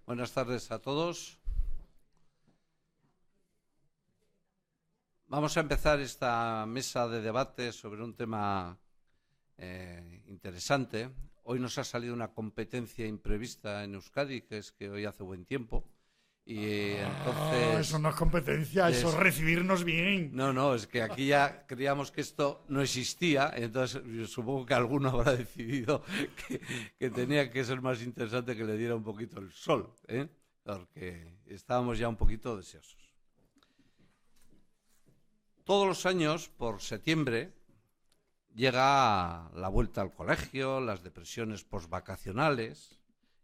Buenas tardes a todos. Vamos a empezar esta mesa de debate sobre un tema interesante. Hoy nos ha salido una competencia imprevista en Euskadi, que es que hoy hace buen tiempo. Y entonces... Eso no es competencia, eso es recibirnos bien. No, es que aquí ya creíamos que esto no existía, entonces yo supongo que alguno habrá decidido que tenía que ser más interesante que le diera un poquito el sol, porque estábamos ya un poquito deseosos. Todos los años, por septiembre, llega la vuelta al colegio, las depresiones postvacacionales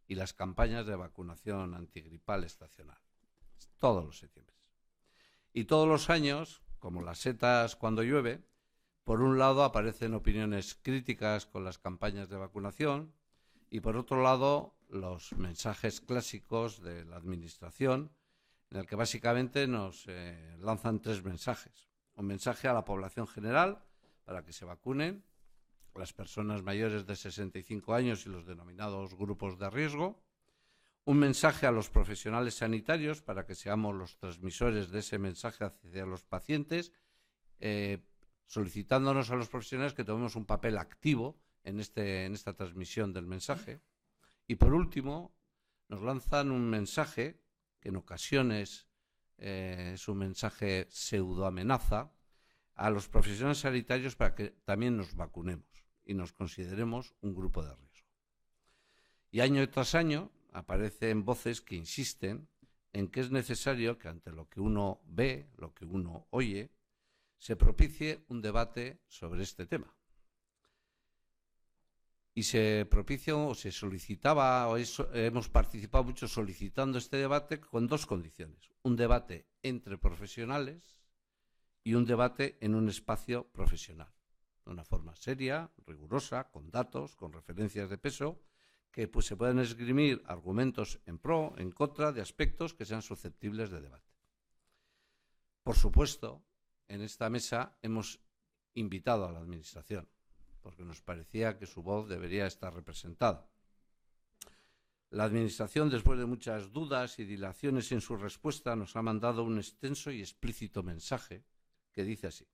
y las campañas de vacunación antigripal estacional. Todos los septiembre. Y todos los años, como las setas cuando llueve, por un lado aparecen opiniones críticas con las campañas de vacunación y por otro lado los mensajes clásicos de la Administración, en el que básicamente nos lanzan tres mensajes. Un mensaje a la población general para que se vacunen, las personas mayores de 65 años y los denominados grupos de riesgo. Un mensaje a los profesionales sanitarios para que seamos los transmisores de ese mensaje hacia los pacientes, solicitándonos a los profesionales que tomemos un papel activo en esta transmisión del mensaje. Y por último, nos lanzan un mensaje que en ocasiones es un mensaje pseudoamenaza a los profesionales sanitarios para que también nos vacunemos y nos consideremos un grupo de riesgo. Y año tras año aparecen voces que insisten en que es necesario que ante lo que uno ve, lo que uno oye, se propicie un debate sobre este tema. Y se propicia o se solicitaba, hemos participado mucho solicitando este debate con dos condiciones. Un debate entre profesionales y un debate en un espacio profesional. De una forma seria, rigurosa, con datos, con referencias de peso, que pues, se puedan esgrimir argumentos en pro, en contra de aspectos que sean susceptibles de debate. Por supuesto, en esta mesa hemos invitado a la Administración, porque nos parecía que su voz debería estar representada. La Administración, después de muchas dudas y dilaciones en su respuesta, nos ha mandado un extenso y explícito mensaje que dice así: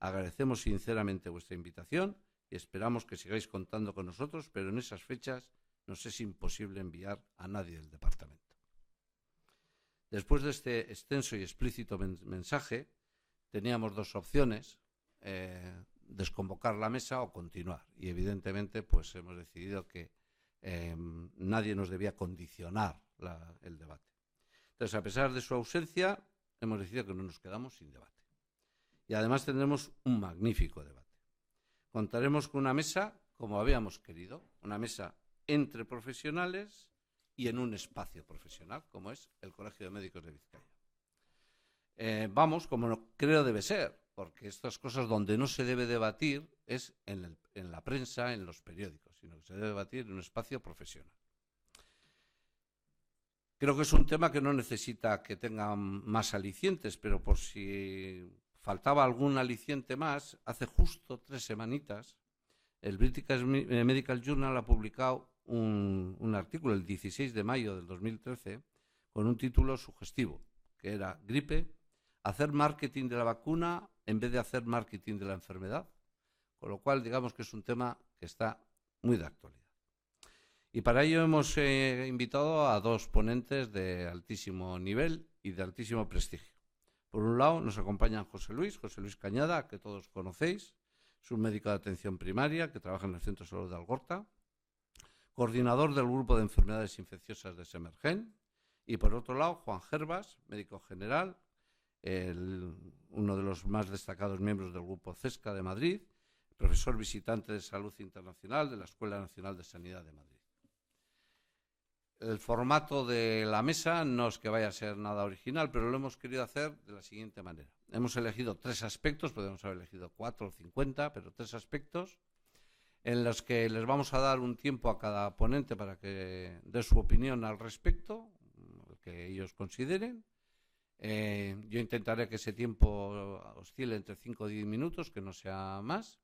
agradecemos sinceramente vuestra invitación y esperamos que sigáis contando con nosotros, pero en esas fechas nos es imposible enviar a nadie del departamento. Después de este extenso y explícito mensaje, teníamos dos opciones: desconvocar la mesa o continuar. Y evidentemente pues hemos decidido que nadie nos debía condicionar el debate. Entonces, a pesar de su ausencia, hemos decidido que no nos quedamos sin debate. Y además tendremos un magnífico debate. Contaremos con una mesa como habíamos querido, una mesa entre profesionales y en un espacio profesional, como es el Colegio de Médicos de Vizcaya. Vamos, como creo debe ser, porque estas cosas donde no se debe debatir es en la prensa, en los periódicos, sino que se debe debatir en un espacio profesional. Creo que es un tema que no necesita que tenga más alicientes, pero por si faltaba algún aliciente más, hace justo 3 semanitas el British Medical Journal ha publicado un artículo el 16 de mayo del 2013 con un título sugestivo, que era gripe, hacer marketing de la vacuna en vez de hacer marketing de la enfermedad, con lo cual digamos que es un tema que está muy de actualidad. Y para ello hemos invitado a dos ponentes de altísimo nivel y de altísimo prestigio. Por un lado nos acompañan José Luis Cañada, que todos conocéis, es un médico de atención primaria que trabaja en el Centro de Salud de Algorta, coordinador del grupo de enfermedades infecciosas de Semergen, y por otro lado Juan Gervas, médico general, uno de los más destacados miembros del grupo CESCA de Madrid, profesor visitante de Salud Internacional de la Escuela Nacional de Sanidad de Madrid. El formato de la mesa no es que vaya a ser nada original, pero lo hemos querido hacer de la siguiente manera. Hemos elegido 3 aspectos, podemos haber elegido 4 o 50, pero 3 aspectos en los que les vamos a dar un tiempo a cada ponente para que dé su opinión al respecto, que ellos consideren. Yo intentaré que ese tiempo oscile entre 5 o 10 minutos, que no sea más.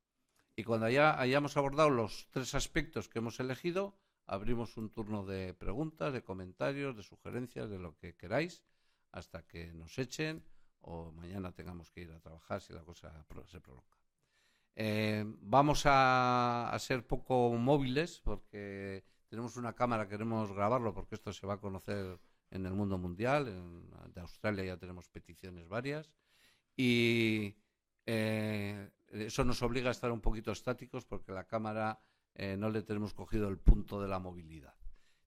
Y cuando ya hayamos abordado los 3 aspectos que hemos elegido, abrimos un turno de preguntas, de comentarios, de sugerencias, de lo que queráis, hasta que nos echen o mañana tengamos que ir a trabajar si la cosa se prolonga. Vamos a ser poco móviles porque tenemos una cámara, queremos grabarlo porque esto se va a conocer en el mundo mundial. De Australia ya tenemos peticiones varias y eso nos obliga a estar un poquito estáticos porque la cámara no le tenemos cogido el punto de la movilidad.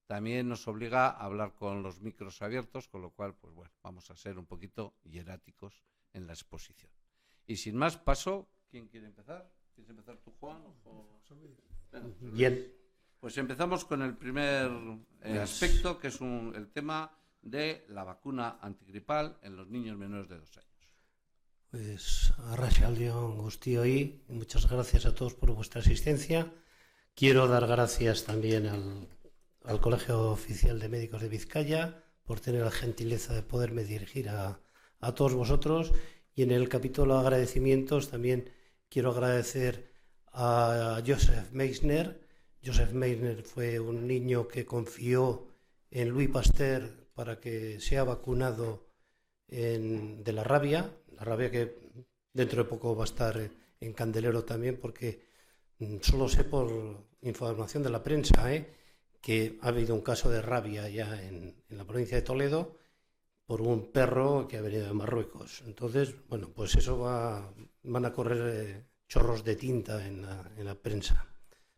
También nos obliga a hablar con los micros abiertos, con lo cual, pues bueno, vamos a ser un poquito hieráticos en la exposición. Y sin más, paso. ¿Quién quiere empezar? ¿Quieres empezar tú, Juan? Bien. Pues empezamos con el primer aspecto, que es el tema de la vacuna antigripal en los niños menores de 2 años. Pues arratsaldeon guztioi, muchas gracias a todos por vuestra asistencia. Quiero dar gracias también al Colegio Oficial de Médicos de Vizcaya por tener la gentileza de poderme dirigir a todos vosotros. Y en el capítulo de agradecimientos también quiero agradecer a Joseph Meissner. Joseph Meissner fue un niño que confió en Louis Pasteur para que sea vacunado de la rabia que dentro de poco va a estar en Candelero también, porque solo sé por información de la prensa que ha habido un caso de rabia ya en la provincia de Toledo por un perro que ha venido de Marruecos. Entonces, bueno, pues eso van a correr chorros de tinta en la prensa,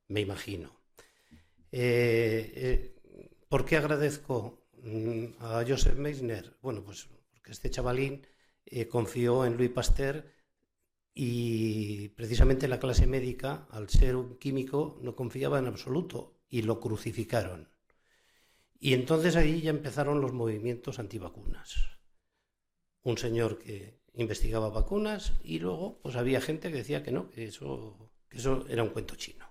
me imagino. ¿Por qué agradezco a Joseph Meissner? Bueno, pues porque este chavalín confió en Louis Pasteur y precisamente la clase médica, al ser un químico, no confiaba en absoluto y lo crucificaron. Y entonces ahí ya empezaron los movimientos antivacunas. Un señor que investigaba vacunas y luego pues había gente que decía que no, que eso era un cuento chino.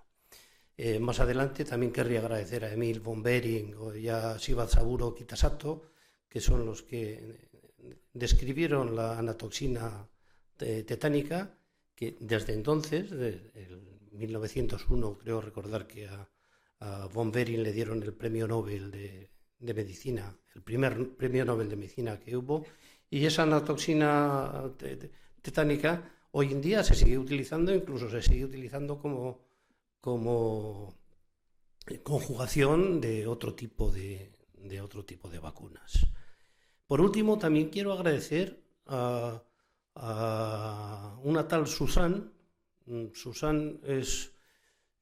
Más adelante también querría agradecer a Emil von Behring o ya Shibazaburo Kitasato, que son los que describieron la anatoxina tetánica, que desde entonces, en 1901, creo recordar que a von Behring le dieron el premio Nobel de medicina, el primer premio Nobel de medicina que hubo, y esa anatoxina tetánica hoy en día se sigue utilizando, incluso se sigue utilizando como conjugación de otro tipo de vacunas. Por último, también quiero agradecer a una tal Susan. Susan es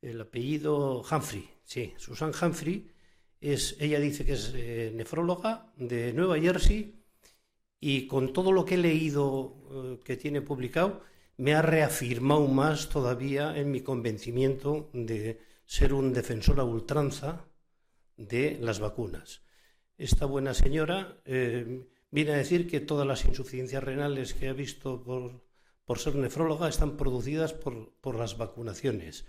el apellido Humphrey. Sí, Susan Humphrey. Ella dice que es nefróloga de Nueva Jersey y con todo lo que he leído que tiene publicado me ha reafirmado más todavía en mi convencimiento de ser un defensor a ultranza de las vacunas. Esta buena señora viene a decir que todas las insuficiencias renales que ha visto por ser nefróloga están producidas por las vacunaciones.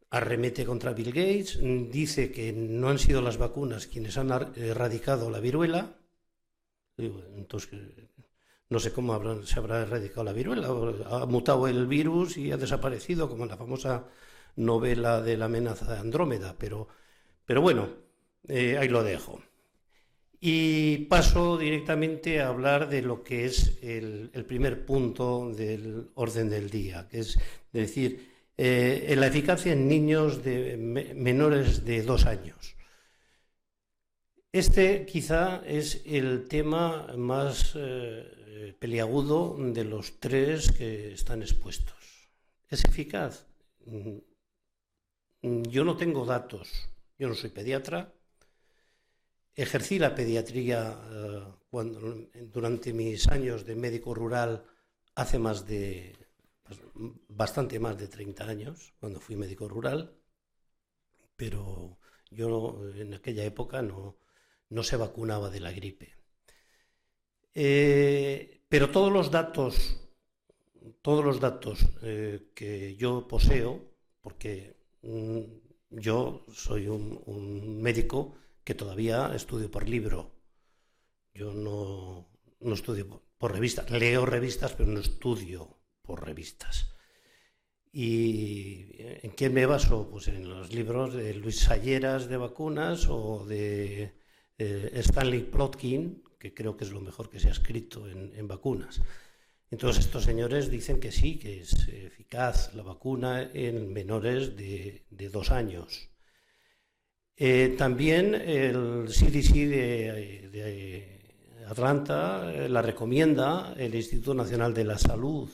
Arremete contra Bill Gates, dice que no han sido las vacunas quienes han erradicado la viruela. Entonces, no sé cómo se habrá erradicado la viruela. Ha mutado el virus y ha desaparecido, como en la famosa novela de la amenaza de Andrómeda. Pero bueno, ahí lo dejo. Y paso directamente a hablar de lo que es el primer punto del orden del día, que es decir, la eficacia en niños menores de 2 años. Este quizá es el tema más peliagudo de los 3 que están expuestos. ¿Es eficaz? Yo no tengo datos, yo no soy pediatra. Ejercí la pediatría durante mis años de médico rural hace bastante más de 30 años, cuando fui médico rural, pero yo en aquella época no se vacunaba de la gripe. Pero todos los datos que yo poseo, porque yo soy un médico que todavía estudio por libro. Yo no estudio por revistas. Leo revistas, pero no estudio por revistas. ¿Y en qué me baso? Pues en los libros de Luis Salleras de vacunas o de Stanley Plotkin, que creo que es lo mejor que se ha escrito en vacunas. Entonces estos señores dicen que sí, que es eficaz la vacuna en menores de 2 años. También el CDC de Atlanta la recomienda, el Instituto Nacional de la Salud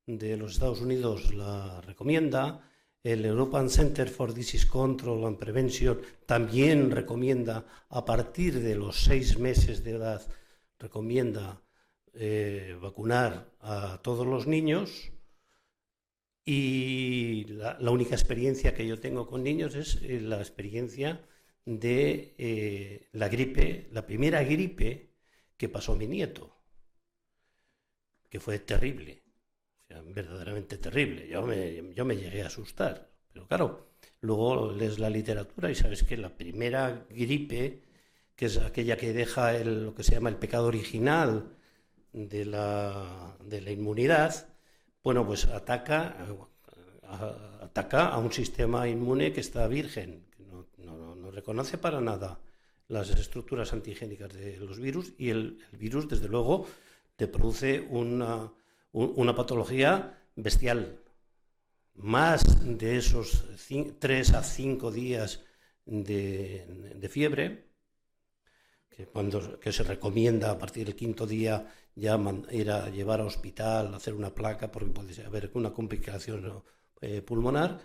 de los Estados Unidos la recomienda, el European Center for Disease Control and Prevention también recomienda a partir de los 6 meses de edad, recomienda vacunar a todos los niños. Y la única experiencia que yo tengo con niños es la experiencia de la gripe, la primera gripe que pasó mi nieto, que fue terrible, o sea, verdaderamente terrible. Yo me llegué a asustar, pero claro, luego lees la literatura y sabes que la primera gripe, que es aquella que deja lo que se llama el pecado original de la inmunidad, bueno, pues ataca a un sistema inmune que está virgen, que no reconoce para nada las estructuras antigénicas de los virus, y el virus, desde luego, te produce una patología bestial. Más de esos 3 a 5 días de fiebre, que se recomienda a partir del 5.º día ya ir a llevar al hospital, hacer una placa porque puede haber una complicación pulmonar,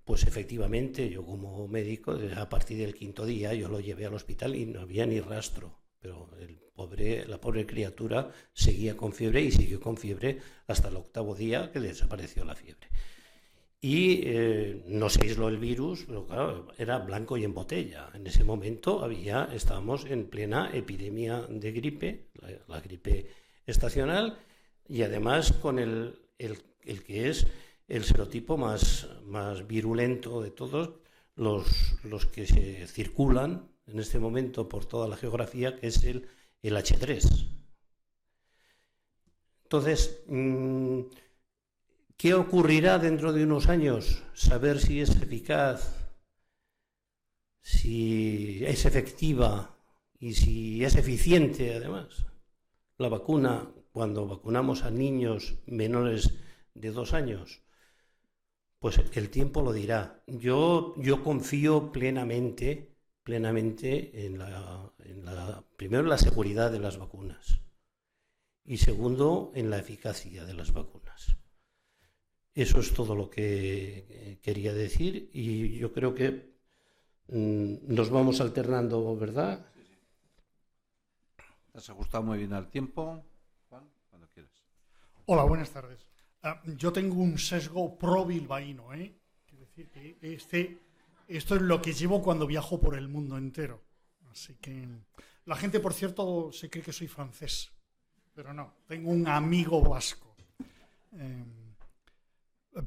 pues efectivamente yo como médico a partir del 5.º día yo lo llevé al hospital y no había ni rastro, pero la pobre criatura seguía con fiebre y siguió con fiebre hasta el 8.º día, que desapareció la fiebre. Y no se aisló el virus, pero claro, era blanco y en botella. En ese momento estábamos en plena epidemia de gripe, la gripe estacional, y además con el que es el serotipo más virulento de todos los que se circulan en este momento por toda la geografía, que es el H3. Entonces, ¿qué ocurrirá dentro de unos años? Saber si es eficaz, si es efectiva y si es eficiente, además. La vacuna, cuando vacunamos a niños menores de 2 años, pues el tiempo lo dirá. Yo confío plenamente primero en la seguridad de las vacunas y segundo en la eficacia de las vacunas. Eso es todo lo que quería decir y yo creo que nos vamos alternando, ¿verdad? Sí, sí. Te has ajustado muy bien al tiempo, Juan, cuando quieras. Hola, buenas tardes. Yo tengo un sesgo pro-bilbaíno, ¿eh? Quiero decir que esto es lo que llevo cuando viajo por el mundo entero. Así que la gente, por cierto, se cree que soy francés, pero no, tengo un amigo vasco.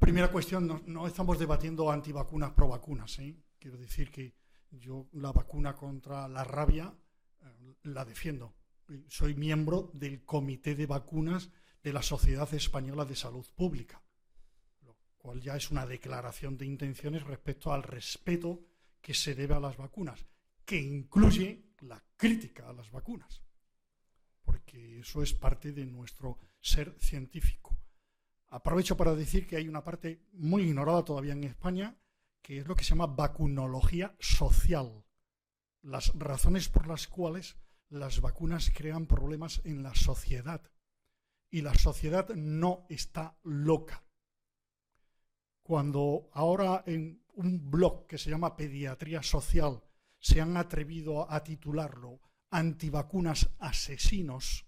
Primera cuestión, no estamos debatiendo antivacunas, provacunas, ¿eh? Quiero decir que yo la vacuna contra la rabia la defiendo. Soy miembro del Comité de Vacunas de la Sociedad Española de Salud Pública, lo cual ya es una declaración de intenciones respecto al respeto que se debe a las vacunas, que incluye la crítica a las vacunas, porque eso es parte de nuestro ser científico. Aprovecho para decir que hay una parte muy ignorada todavía en España, que es lo que se llama vacunología social, las razones por las cuales las vacunas crean problemas en la sociedad. Y la sociedad no está loca. Cuando ahora en un blog que se llama Pediatría Social se han atrevido a titularlo Antivacunas asesinos,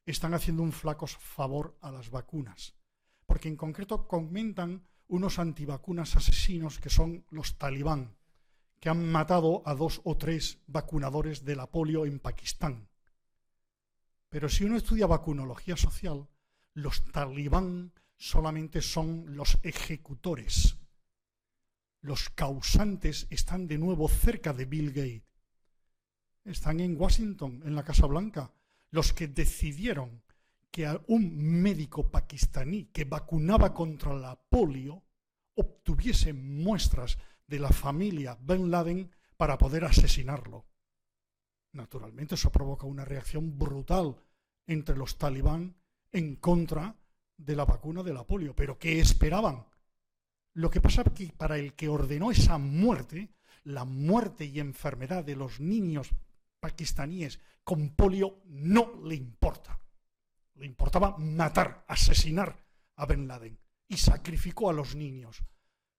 están haciendo un flaco favor a las vacunas. Porque en concreto comentan unos antivacunas asesinos que son los talibán, que han matado a 2 o 3 vacunadores de la polio en Pakistán. Pero si uno estudia vacunología social, los talibán solamente son los ejecutores. Los causantes están de nuevo cerca de Bill Gates. Están en Washington, en la Casa Blanca, los que decidieron que a un médico pakistaní que vacunaba contra la polio obtuviese muestras de la familia Bin Laden para poder asesinarlo. Naturalmente eso provoca una reacción brutal entre los talibán en contra de la vacuna de la polio. ¿Pero qué esperaban? Lo que pasa es que para el que ordenó esa muerte, la muerte y enfermedad de los niños pakistaníes con polio no le importa. Le importaba matar, asesinar a Bin Laden y sacrificó a los niños.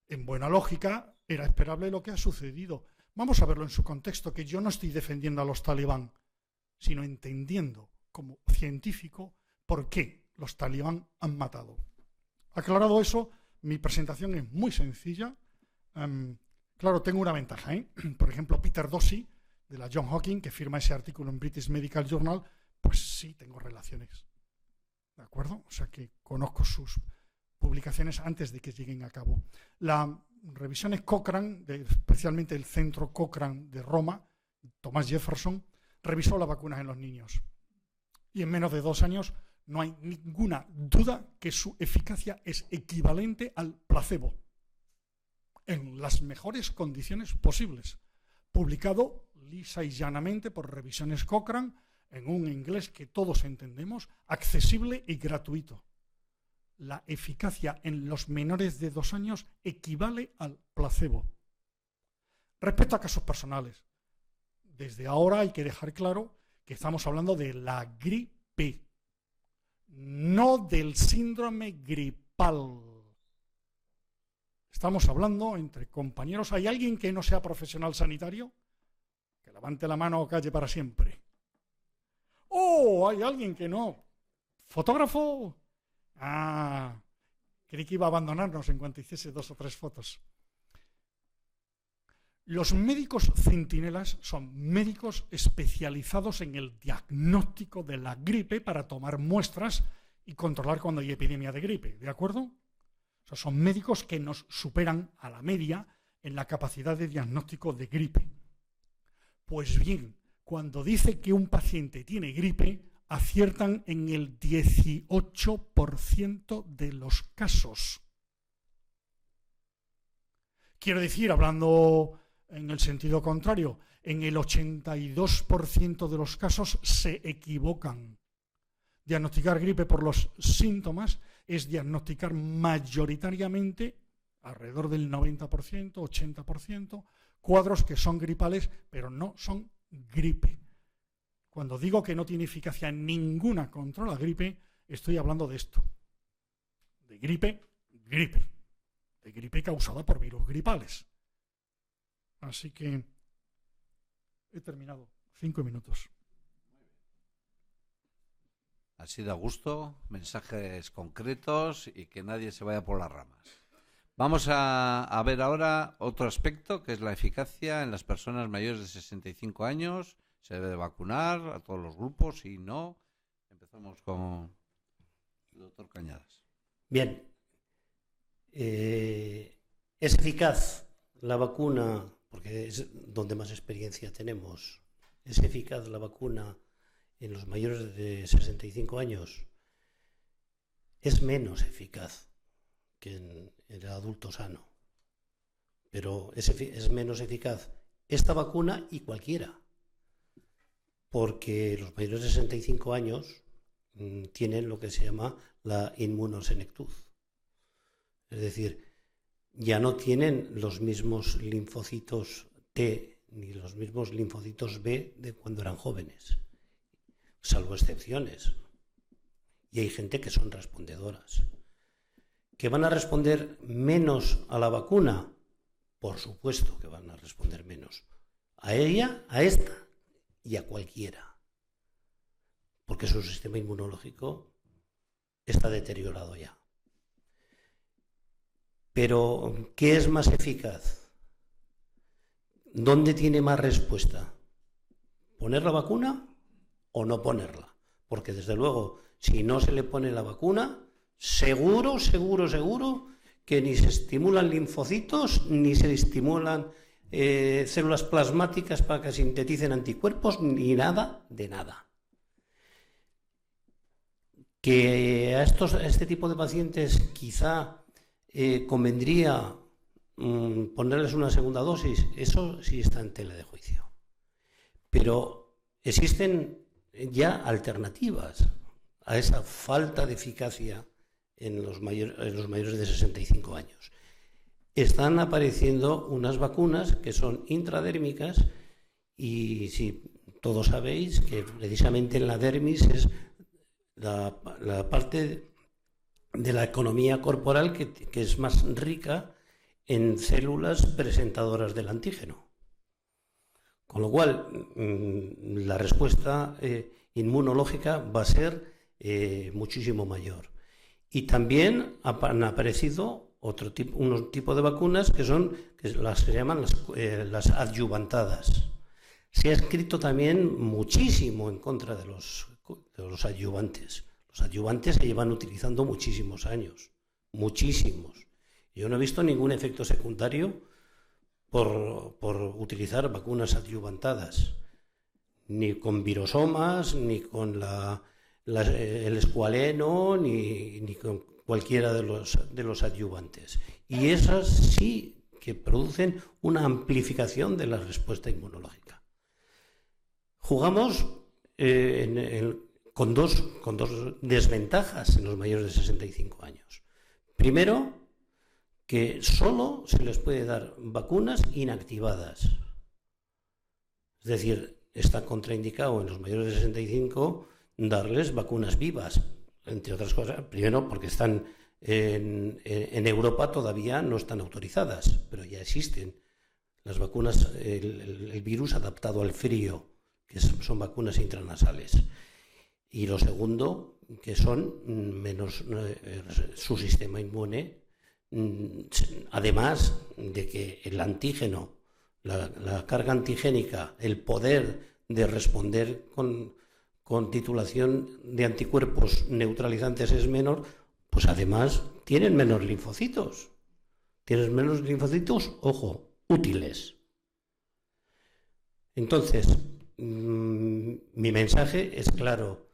En buena lógica, era esperable lo que ha sucedido. Vamos a verlo en su contexto, que yo no estoy defendiendo a los talibán, sino entendiendo como científico por qué los talibán han matado. Aclarado eso, mi presentación es muy sencilla. Claro, tengo una ventaja, ¿eh? Por ejemplo, Peter Dosey, de la Johns Hopkins, que firma ese artículo en British Medical Journal, pues sí tengo relaciones. ¿De acuerdo? O sea que conozco sus publicaciones antes de que lleguen a cabo. Las revisiones Cochrane, especialmente el centro Cochrane de Roma, Thomas Jefferson, revisó las vacunas en los niños. Y en menos de 2 años no hay ninguna duda que su eficacia es equivalente al placebo, en las mejores condiciones posibles. Publicado lisa y llanamente por revisiones Cochrane, en un inglés que todos entendemos, accesible y gratuito. La eficacia en los menores de 2 años equivale al placebo. Respecto a casos personales, desde ahora hay que dejar claro que estamos hablando de la gripe, no del síndrome gripal. Estamos hablando entre compañeros. ¿Hay alguien que no sea profesional sanitario? Que levante la mano o calle para siempre. ¡Oh! ¿Hay alguien que no? ¿Fotógrafo? Ah, creí que iba a abandonarnos en cuanto hiciese 2 o 3 fotos. Los médicos centinelas son médicos especializados en el diagnóstico de la gripe para tomar muestras y controlar cuando hay epidemia de gripe, ¿de acuerdo? O sea, son médicos que nos superan a la media en la capacidad de diagnóstico de gripe. Pues bien, cuando dice que un paciente tiene gripe, aciertan en el 18% de los casos. Quiero decir, hablando en el sentido contrario, en el 82% de los casos se equivocan. Diagnosticar gripe por los síntomas es diagnosticar mayoritariamente, alrededor del 90%, 80%, cuadros que son gripales, pero no son gripe. Cuando digo que no tiene eficacia ninguna contra la gripe, estoy hablando de esto. De gripe causada por virus gripales. Así que he terminado. 5 minutos. Así da gusto, mensajes concretos y que nadie se vaya por las ramas. Vamos a ver ahora otro aspecto, que es la eficacia en las personas mayores de 65 años. ¿Se debe de vacunar a todos los grupos? Sí, no. Empezamos con el doctor Cañadas. Bien. ¿Es eficaz la vacuna? Porque es donde más experiencia tenemos. ¿Es eficaz la vacuna en los mayores de 65 años? Es menos eficaz que en el adulto sano. Pero es menos eficaz esta vacuna y cualquiera. Porque los mayores de 65 años tienen lo que se llama la inmunosenectud. Es decir, ya no tienen los mismos linfocitos T ni los mismos linfocitos B de cuando eran jóvenes, salvo excepciones. Y hay gente que son respondedoras. ¿Que van a responder menos a la vacuna? Por supuesto que van a responder menos. A ella, a esta y a cualquiera. Porque su sistema inmunológico está deteriorado ya. Pero, ¿qué es más eficaz? ¿Dónde tiene más respuesta? ¿Poner la vacuna o no ponerla? Porque, desde luego, si no se le pone la vacuna, seguro que ni se estimulan linfocitos, ni se estimulan células plasmáticas para que sinteticen anticuerpos, ni nada de nada. Que a este tipo de pacientes quizá convendría ponerles una segunda dosis, eso sí está en tela de juicio. Pero existen ya alternativas a esa falta de eficacia en los mayores de 65 años. Están apareciendo unas vacunas que son intradérmicas y si todos sabéis que precisamente en la dermis es la parte de la economía corporal que es más rica en células presentadoras del antígeno. Con lo cual, la respuesta inmunológica va a ser muchísimo mayor. Y también han aparecido unos tipos de vacunas que se llaman las adyuvantadas. Se ha escrito también muchísimo en contra de los adyuvantes. Los adyuvantes se llevan utilizando muchísimos años, muchísimos. Yo no he visto ningún efecto secundario por utilizar vacunas adyuvantadas, ni con virosomas, ni con el escualeno, ni con cualquiera de los adyuvantes. Y esas sí que producen una amplificación de la respuesta inmunológica. Jugamos con dos desventajas en los mayores de 65 años. Primero, que solo se les puede dar vacunas inactivadas. Es decir, está contraindicado en los mayores de 65 darles vacunas vivas, entre otras cosas. Primero, porque están en Europa todavía no están autorizadas, pero ya existen las vacunas, el virus adaptado al frío, que son vacunas intranasales. Y lo segundo, que son menos su sistema inmune, además de que el antígeno, la carga antigénica, el poder de responder con titulación de anticuerpos neutralizantes es menor, pues además tienen menos linfocitos. Tienen menos linfocitos, ojo, útiles. Entonces, mi mensaje es claro.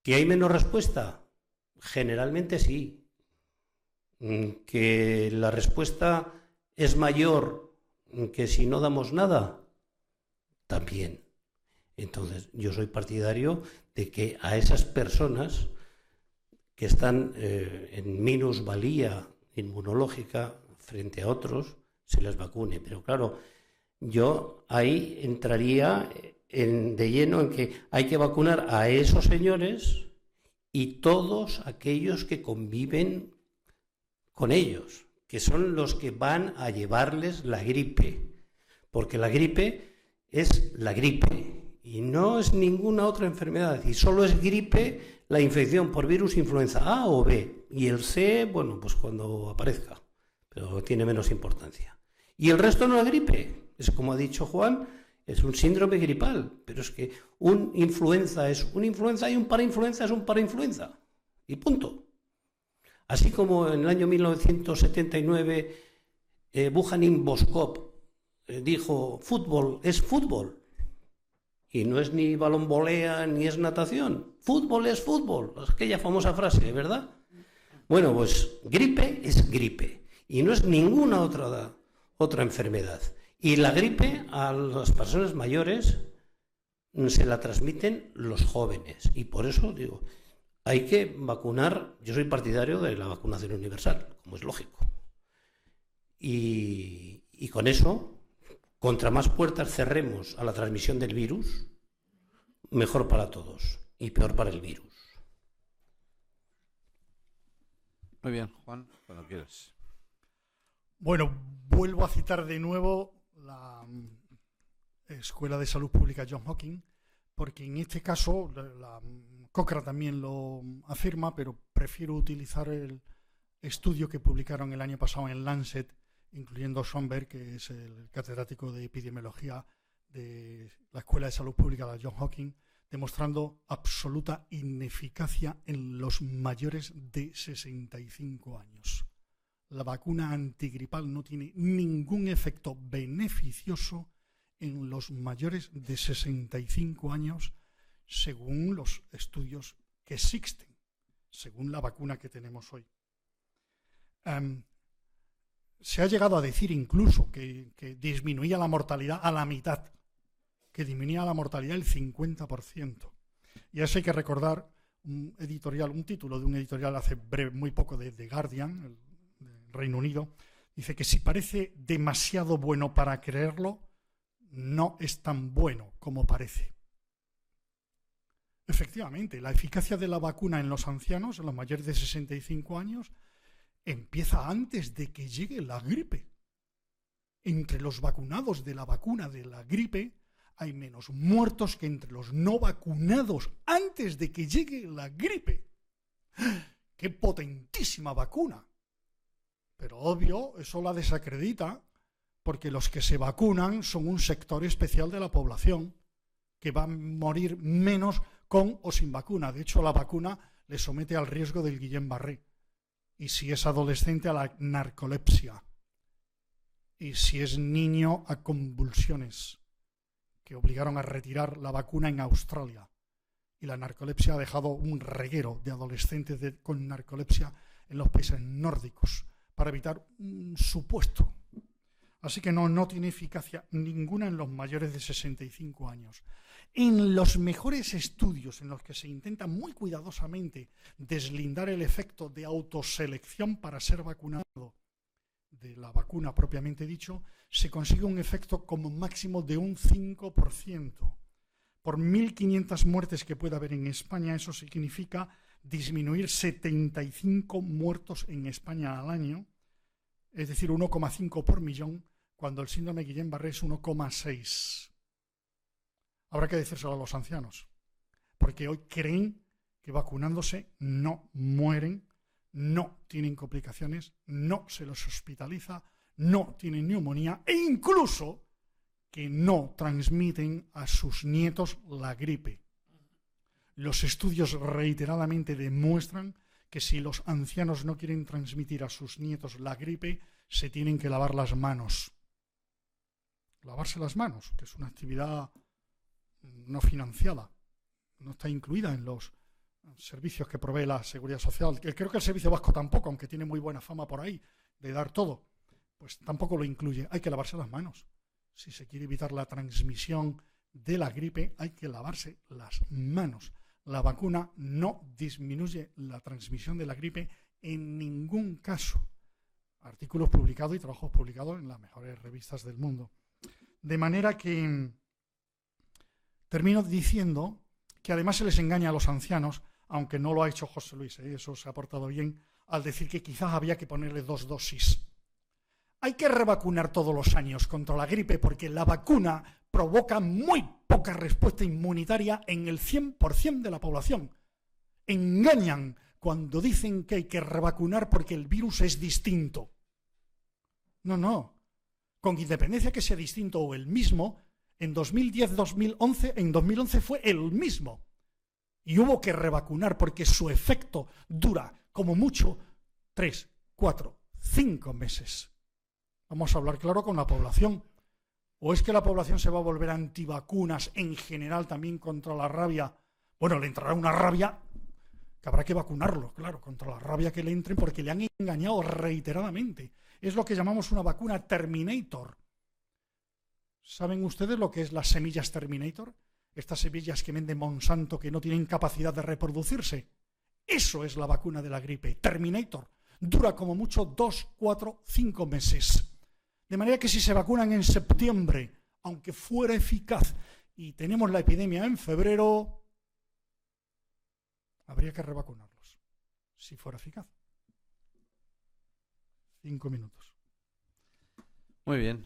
¿Que hay menos respuesta? Generalmente sí. ¿Que la respuesta es mayor que si no damos nada? También. Entonces, yo soy partidario de que a esas personas que están en minusvalía inmunológica frente a otros, se les vacune. Pero claro, yo ahí entraría de lleno en que hay que vacunar a esos señores y todos aquellos que conviven con ellos, que son los que van a llevarles la gripe, porque la gripe es la gripe y no es ninguna otra enfermedad, y solo es gripe la infección por virus influenza A o B, y el C, bueno, pues cuando aparezca, pero tiene menos importancia. Y el resto no es gripe, es como ha dicho Juan, es un síndrome gripal, pero es que un influenza es un influenza y un parainfluenza es un parainfluenza, y punto. Así como en el año 1979 Buchanan Boskop dijo fútbol es fútbol, y no es ni balonvolea ni es natación, fútbol es fútbol, aquella famosa frase, ¿verdad? Bueno, pues gripe es gripe, y no es ninguna otra enfermedad. Y la gripe a las personas mayores se la transmiten los jóvenes, y por eso digo, hay que vacunar. Yo soy partidario de la vacunación universal, como es lógico. Y con eso, contra más puertas cerremos a la transmisión del virus, mejor para todos y peor para el virus. Muy bien, Juan, cuando quieras. Bueno, vuelvo a citar de nuevo la Escuela de Salud Pública Johns Hopkins, porque en este caso la Cochrane también lo afirma, pero prefiero utilizar el estudio que publicaron el año pasado en Lancet, incluyendo Schoenberg, que es el catedrático de epidemiología de la Escuela de Salud Pública de Johns Hopkins, demostrando absoluta ineficacia en los mayores de 65 años. La vacuna antigripal no tiene ningún efecto beneficioso en los mayores de 65 años, según los estudios que existen. según la vacuna que tenemos hoy. Se ha llegado a decir incluso que disminuía la mortalidad a la mitad, que disminuía la mortalidad el 50%. Y eso hay que recordar un título de un editorial hace muy poco de The Guardian, del Reino Unido, dice que si parece demasiado bueno para creerlo, no es tan bueno como parece. Efectivamente, la eficacia de la vacuna en los ancianos, en los mayores de 65 años, empieza antes de que llegue la gripe. Entre los vacunados de la vacuna de la gripe hay menos muertos que entre los no vacunados antes de que llegue la gripe. ¡Qué potentísima vacuna! Pero obvio, eso la desacredita, porque los que se vacunan son un sector especial de la población, que va a morir menos con o sin vacuna. De hecho, la vacuna le somete al riesgo del Guillain-Barré. Y si es adolescente, a la narcolepsia. Y si es niño, a convulsiones, que obligaron a retirar la vacuna en Australia. Y la narcolepsia ha dejado un reguero de adolescentes con narcolepsia en los países nórdicos, para evitar un supuesto. Así que no tiene eficacia ninguna en los mayores de 65 años. En los mejores estudios en los que se intenta muy cuidadosamente deslindar el efecto de autoselección para ser vacunado de la vacuna propiamente dicho, se consigue un efecto como máximo de un 5%. Por 1.500 muertes que pueda haber en España, eso significa disminuir 75 muertos en España al año, es decir, 1,5 por millón, cuando el síndrome de Guillain-Barré es 1,6. Habrá que decírselo a los ancianos, porque hoy creen que vacunándose no mueren, no tienen complicaciones, no se los hospitaliza, no tienen neumonía e incluso que no transmiten a sus nietos la gripe. Los estudios reiteradamente demuestran que si los ancianos no quieren transmitir a sus nietos la gripe, se tienen que lavar las manos. Lavarse las manos, que es una actividad no financiada, no está incluida en los servicios que provee la Seguridad Social. Creo que el Servicio Vasco tampoco, aunque tiene muy buena fama por ahí de dar todo, pues tampoco lo incluye. Hay que lavarse las manos. Si se quiere evitar la transmisión de la gripe, hay que lavarse las manos. La vacuna no disminuye la transmisión de la gripe en ningún caso. Artículos publicados y trabajos publicados en las mejores revistas del mundo. De manera que termino diciendo que además se les engaña a los ancianos, aunque no lo ha hecho José Luis, eso se ha portado bien, al decir que quizás había que ponerle 2 dosis. Hay que revacunar todos los años contra la gripe porque la vacuna provoca muy poca respuesta inmunitaria en el 100% de la población. Engañan cuando dicen que hay que revacunar porque el virus es distinto. No. Con independencia que sea distinto o el mismo, en 2010-2011, en 2011 fue el mismo. Y hubo que revacunar porque su efecto dura, como mucho, 3, 4, 5 meses. Vamos a hablar claro con la población. ¿O es que la población se va a volver antivacunas en general también contra la rabia? Bueno, le entrará una rabia que habrá que vacunarlo, claro, contra la rabia que le entren porque le han engañado reiteradamente. Es lo que llamamos una vacuna Terminator. ¿Saben ustedes lo que es las semillas Terminator? Estas semillas que vende Monsanto que no tienen capacidad de reproducirse. Eso es la vacuna de la gripe, Terminator. Dura como mucho 2, 4, 5 meses. De manera que si se vacunan en septiembre, aunque fuera eficaz, y tenemos la epidemia en febrero, habría que revacunarlos, si fuera eficaz. 5 minutos. Muy bien.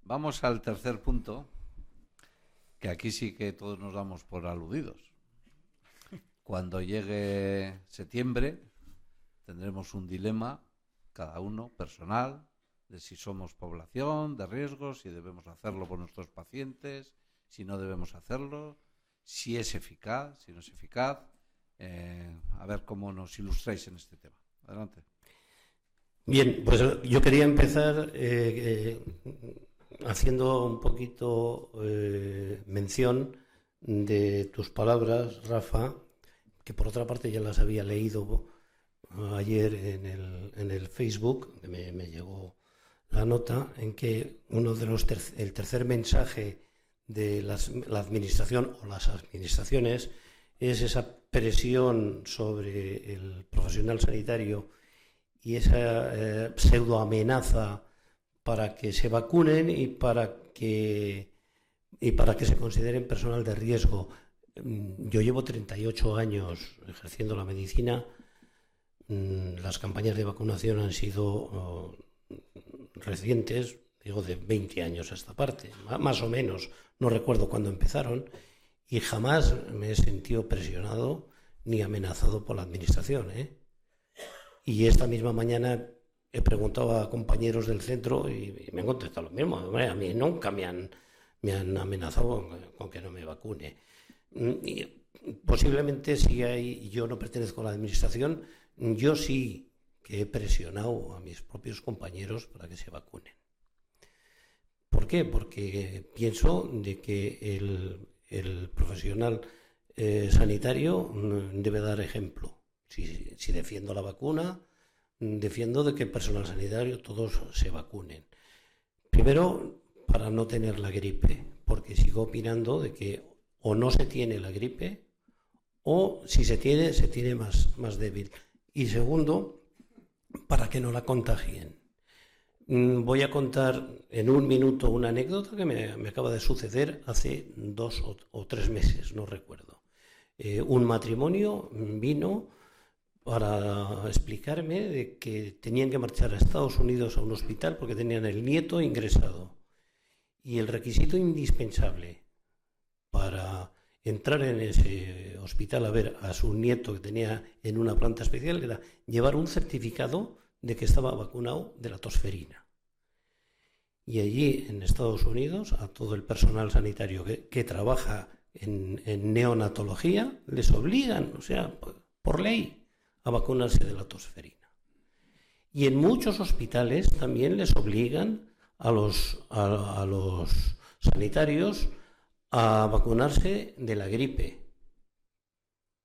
Vamos al tercer punto, que aquí sí que todos nos damos por aludidos. Cuando llegue septiembre, tendremos un dilema, cada uno personal, de si somos población, de riesgos, si debemos hacerlo por nuestros pacientes, si no debemos hacerlo, si es eficaz, si no es eficaz. A ver cómo nos ilustráis en este tema. Adelante. Bien, pues yo quería empezar haciendo un poquito mención de tus palabras, Rafa, que por otra parte ya las había leído ayer en el Facebook, me llegó la nota en que el tercer mensaje de la administración o las administraciones es esa presión sobre el profesional sanitario y esa pseudo amenaza para que se vacunen y para que se consideren personal de riesgo. Yo llevo 38 años ejerciendo la medicina. Las campañas de vacunación han sido recientes, digo de 20 años a esta parte, más o menos, no recuerdo cuándo empezaron, y jamás me he sentido presionado ni amenazado por la administración, ¿eh? Y esta misma mañana he preguntado a compañeros del centro y me han contestado lo mismo. A mí nunca me han amenazado con que no me vacune. Y posiblemente yo no pertenezco a la administración, yo sí que he presionado a mis propios compañeros para que se vacunen. ¿Por qué? Porque pienso de que el profesional sanitario debe dar ejemplo. Si defiendo la vacuna, defiendo de que el personal sanitario todos se vacunen. Primero, para no tener la gripe, porque sigo opinando de que o no se tiene la gripe o si se tiene más débil. Y segundo, para que no la contagien. Voy a contar en un minuto una anécdota que me acaba de suceder hace 2 o 3 meses, no recuerdo. Un matrimonio vino para explicarme de que tenían que marchar a Estados Unidos a un hospital porque tenían el nieto ingresado. Y el requisito indispensable para entrar en ese hospital a ver a su nieto que tenía en una planta especial era llevar un certificado de que estaba vacunado de la tosferina. Y allí en Estados Unidos a todo el personal sanitario que trabaja en neonatología les obligan, o sea, por ley, a vacunarse de la tosferina. Y en muchos hospitales también les obligan a los sanitarios a vacunarse de la gripe,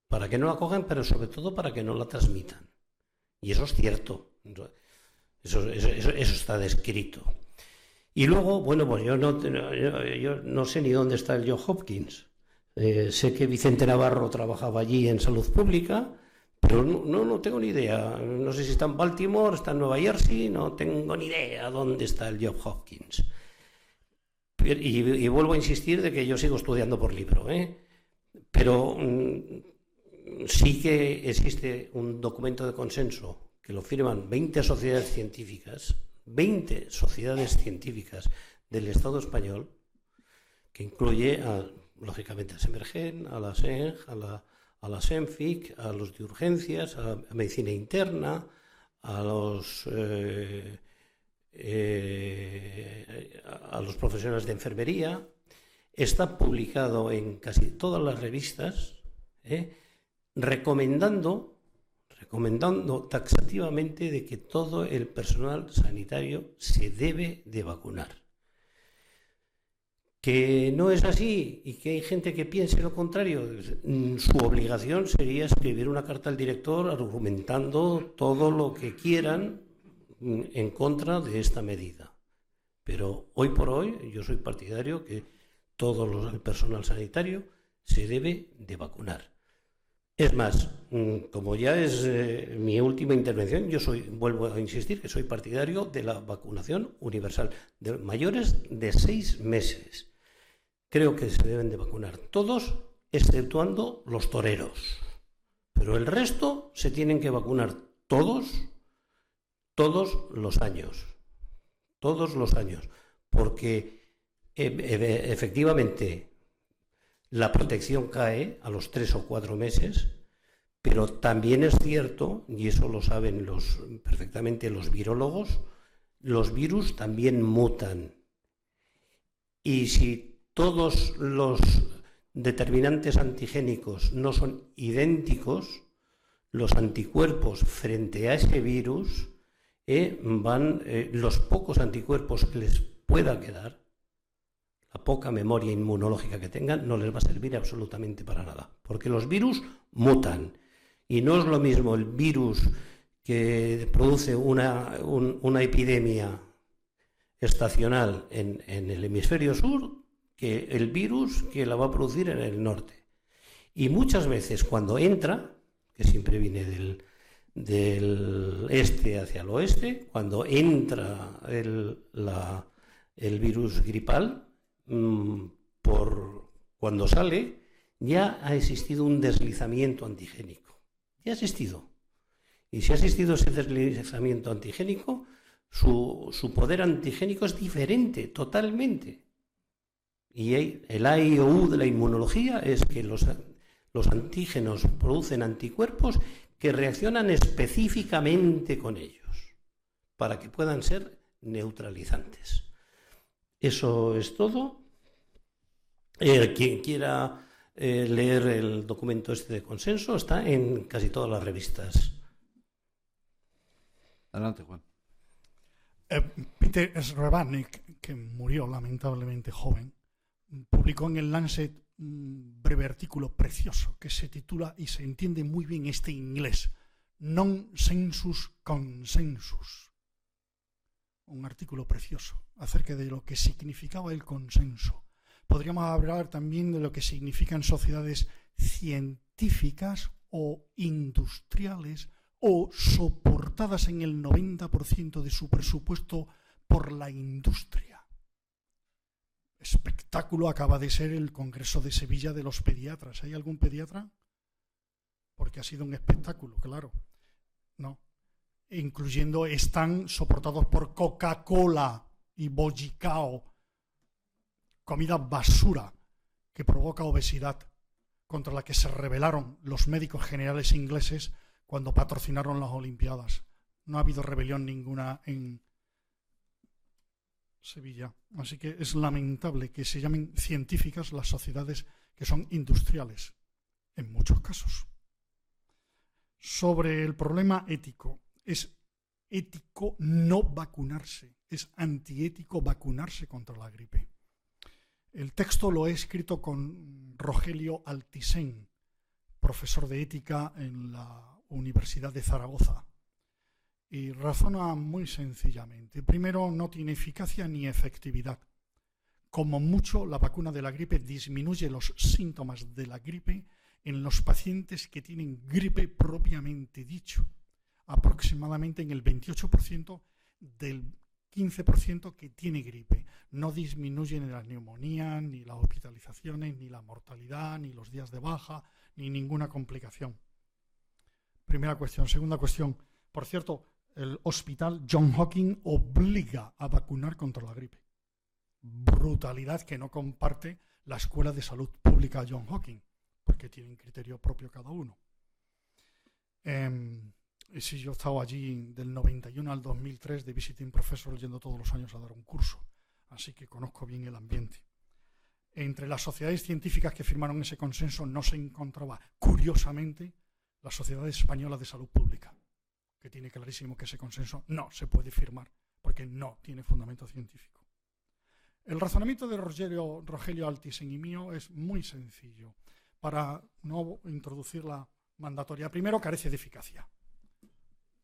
para que no la cojan, pero sobre todo para que no la transmitan. Y eso es cierto, eso está descrito. Y luego, bueno, pues yo no sé ni dónde está el Johns Hopkins. Sé que Vicente Navarro trabajaba allí en salud pública, pero no tengo ni idea. No sé si está en Baltimore, está en Nueva Jersey, no tengo ni idea dónde está el Johns Hopkins. Y vuelvo a insistir de que yo sigo estudiando por libro, ¿eh? Pero sí que existe un documento de consenso que lo firman 20 sociedades científicas del Estado español, que incluye, lógicamente, a Semergen, a la SENG, a la SENFIC, a los de urgencias, a medicina interna, a los profesionales de enfermería. Está publicado en casi todas las revistas, recomendando taxativamente de que todo el personal sanitario se debe de vacunar. Que no es así y que hay gente que piense lo contrario, su obligación sería escribir una carta al director argumentando todo lo que quieran en contra de esta medida. Pero hoy por hoy yo soy partidario que todo el personal sanitario se debe de vacunar. Es más, como ya es mi última intervención, vuelvo a insistir que soy partidario de la vacunación universal de mayores de 6 meses. Creo que se deben de vacunar todos, exceptuando los toreros. Pero el resto se tienen que vacunar todos los años. Todos los años. Porque efectivamente la protección cae a los 3 o 4 meses, pero también es cierto, y eso lo saben perfectamente los virólogos, los virus también mutan. Y si todos los determinantes antigénicos no son idénticos, los anticuerpos frente a ese virus los pocos anticuerpos que les pueda quedar, la poca memoria inmunológica que tengan, no les va a servir absolutamente para nada, porque los virus mutan Y no es lo mismo el virus que produce una epidemia estacional en el hemisferio sur que el virus que la va a producir en el norte. Y muchas veces cuando entra, que siempre viene del este hacia el oeste, cuando entra el virus gripal, cuando sale, ya ha existido un deslizamiento antigénico. Ya ha existido. Y si ha existido ese deslizamiento antigénico, su poder antigénico es diferente, totalmente. Y el A, I o U de la inmunología es que los antígenos producen anticuerpos que reaccionan específicamente con ellos, para que puedan ser neutralizantes. Eso es todo. Quien quiera leer el documento este de consenso está en casi todas las revistas. Adelante, Juan. Peter Srebarnik, que murió lamentablemente joven, publicó en el Lancet un breve artículo precioso que se titula, y se entiende muy bien este inglés, Non-sensus consensus. Un artículo precioso acerca de lo que significaba el consenso. Podríamos hablar también de lo que significan sociedades científicas o industriales o soportadas en el 90% de su presupuesto por la industria. Espectáculo acaba de ser el Congreso de Sevilla de los pediatras. ¿Hay algún pediatra? Porque ha sido un espectáculo, claro. No. Incluyendo, están soportados por Coca-Cola y Bollicao. Comida basura que provoca obesidad, contra la que se rebelaron los médicos generales ingleses cuando patrocinaron las Olimpiadas. No ha habido rebelión ninguna en Sevilla. Así que es lamentable que se llamen científicas las sociedades que son industriales, en muchos casos. Sobre el problema ético, es ético no vacunarse, es antiético vacunarse contra la gripe. El texto lo he escrito con Rogelio Altisent, profesor de ética en la Universidad de Zaragoza, y razona muy sencillamente. Primero, no tiene eficacia ni efectividad. Como mucho, la vacuna de la gripe disminuye los síntomas de la gripe en los pacientes que tienen gripe propiamente dicho, aproximadamente en el 28% del 15% que tiene gripe. No disminuye ni la neumonía, ni las hospitalizaciones, ni la mortalidad, ni los días de baja, ni ninguna complicación. Primera cuestión. Segunda cuestión. Por cierto, el hospital John Hopkins obliga a vacunar contra la gripe. Brutalidad que no comparte la Escuela de Salud Pública John Hopkins, porque tienen criterio propio cada uno. Sí, yo he estado allí del 91 al 2003 de visiting professor, yendo todos los años a dar un curso, así que conozco bien el ambiente. Entre las sociedades científicas que firmaron ese consenso no se encontraba, curiosamente, la Sociedad Española de Salud Pública, que tiene clarísimo que ese consenso no se puede firmar, porque no tiene fundamento científico. El razonamiento de Rogelio Altisent y mío es muy sencillo. Para no introducir la mandatoria, primero, carece de eficacia.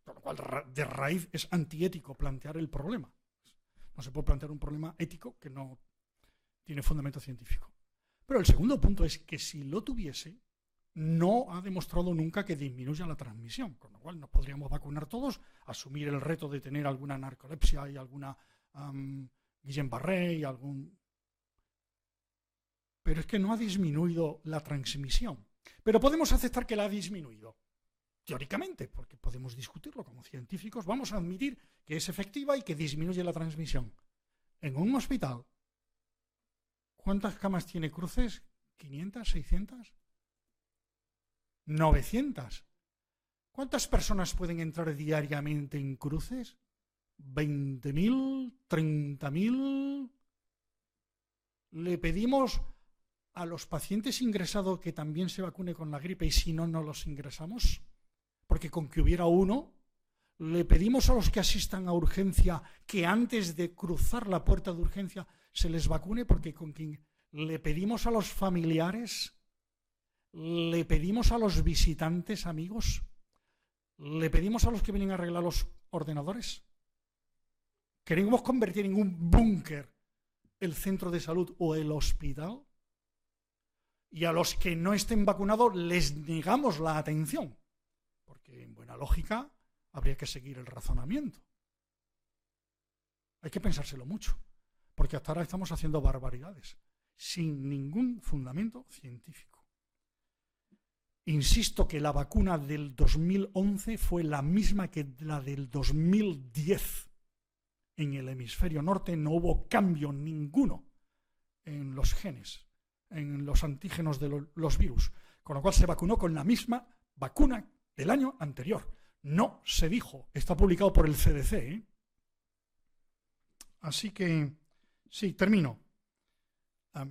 Con lo cual, de raíz, es antiético plantear el problema. No se puede plantear un problema ético que no tiene fundamento científico. Pero el segundo punto es que si lo tuviese, no ha demostrado nunca que disminuya la transmisión, con lo cual nos podríamos vacunar todos, asumir el reto de tener alguna narcolepsia y alguna Guillain-Barré y algún... Pero es que no ha disminuido la transmisión. Pero podemos aceptar que la ha disminuido. Teóricamente, porque podemos discutirlo como científicos, vamos a admitir que es efectiva y que disminuye la transmisión. En un hospital, ¿cuántas camas tiene Cruces? ¿500? ¿600? ¿900? ¿Cuántas personas pueden entrar diariamente en Cruces? ¿20.000? ¿30.000? Le pedimos a los pacientes ingresados que también se vacune con la gripe y si no, no los ingresamos. Porque con que hubiera uno, le pedimos a los que asistan a urgencia que antes de cruzar la puerta de urgencia se les vacune, porque con quien le pedimos a los familiares le pedimos a los visitantes, amigos, le pedimos a los que vienen a arreglar los ordenadores. ¿Queremos convertir en un búnker el centro de salud o el hospital? Y a los que no estén vacunados les negamos la atención. Porque en buena lógica habría que seguir el razonamiento. Hay que pensárselo mucho. Porque hasta ahora estamos haciendo barbaridades sin ningún fundamento científico. Insisto que la vacuna del 2011 fue la misma que la del 2010. En el hemisferio norte no hubo cambio ninguno en los genes, en los antígenos de los virus, con lo cual se vacunó con la misma vacuna del año anterior. No se dijo, está publicado por el CDC, ¿eh? Así que, sí, termino.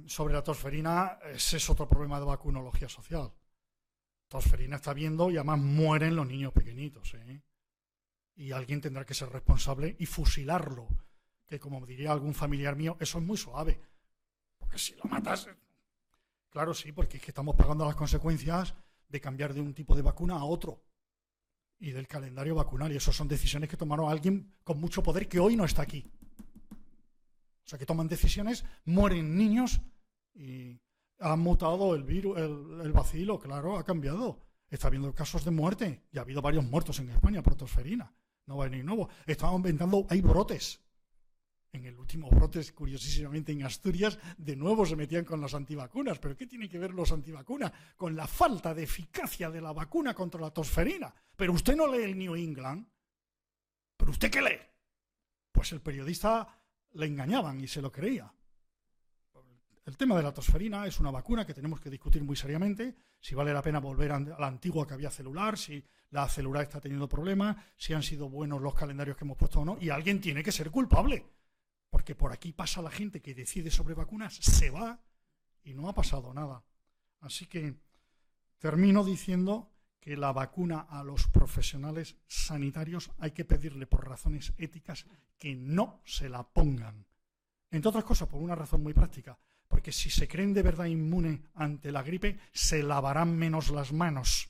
Sobre la tosferina, ese es otro problema de vacunología social. Tosferina está viendo y además mueren los niños pequeñitos, ¿eh? Y alguien tendrá que ser responsable y fusilarlo. Que como diría algún familiar mío, eso es muy suave. Porque si lo matas... Claro, sí, porque es que estamos pagando las consecuencias de cambiar de un tipo de vacuna a otro. Y del calendario vacunal. Y eso son decisiones que tomaron alguien con mucho poder que hoy no está aquí. O sea, que toman decisiones, mueren niños y han mutado el virus, el bacilo, claro, ha cambiado. Está habiendo casos de muerte. Y ha habido varios muertos en España por tosferina. No va a venir nuevo. Estaban inventando, hay brotes. En el último brote, curiosísimamente en Asturias, de nuevo se metían con los antivacunas. ¿Pero qué tiene que ver los antivacunas con la falta de eficacia de la vacuna contra la tosferina? Pero usted no lee el New England. ¿Pero usted qué lee? Pues el periodista le engañaban y se lo creía. El tema de la tosferina es una vacuna que tenemos que discutir muy seriamente, si vale la pena volver a la antigua que había celular, si la celular está teniendo problemas, si han sido buenos los calendarios que hemos puesto o no, y alguien tiene que ser culpable, porque por aquí pasa la gente que decide sobre vacunas, se va y no ha pasado nada. Así que termino diciendo que la vacuna a los profesionales sanitarios hay que pedirle por razones éticas que no se la pongan. Entre otras cosas, por una razón muy práctica. Porque si se creen de verdad inmunes ante la gripe, se lavarán menos las manos.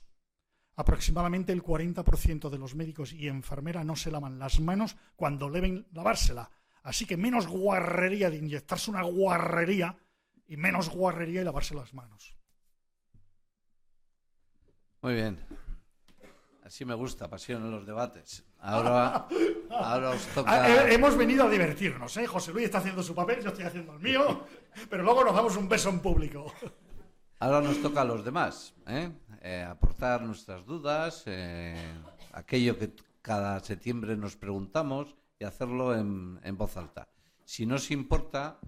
Aproximadamente el 40% de los médicos y enfermeras no se lavan las manos cuando deben lavársela. Así que menos guarrería de inyectarse una guarrería y menos guarrería y lavarse las manos. Muy bien. Así me gusta, pasión en los debates. Ahora os toca... Hemos venido a divertirnos, ¿eh? José Luis está haciendo su papel, yo estoy haciendo el mío, pero luego nos damos un beso en público. Ahora nos toca a los demás, aportar nuestras dudas, aquello que cada septiembre nos preguntamos y hacerlo en voz alta. Si no os importa,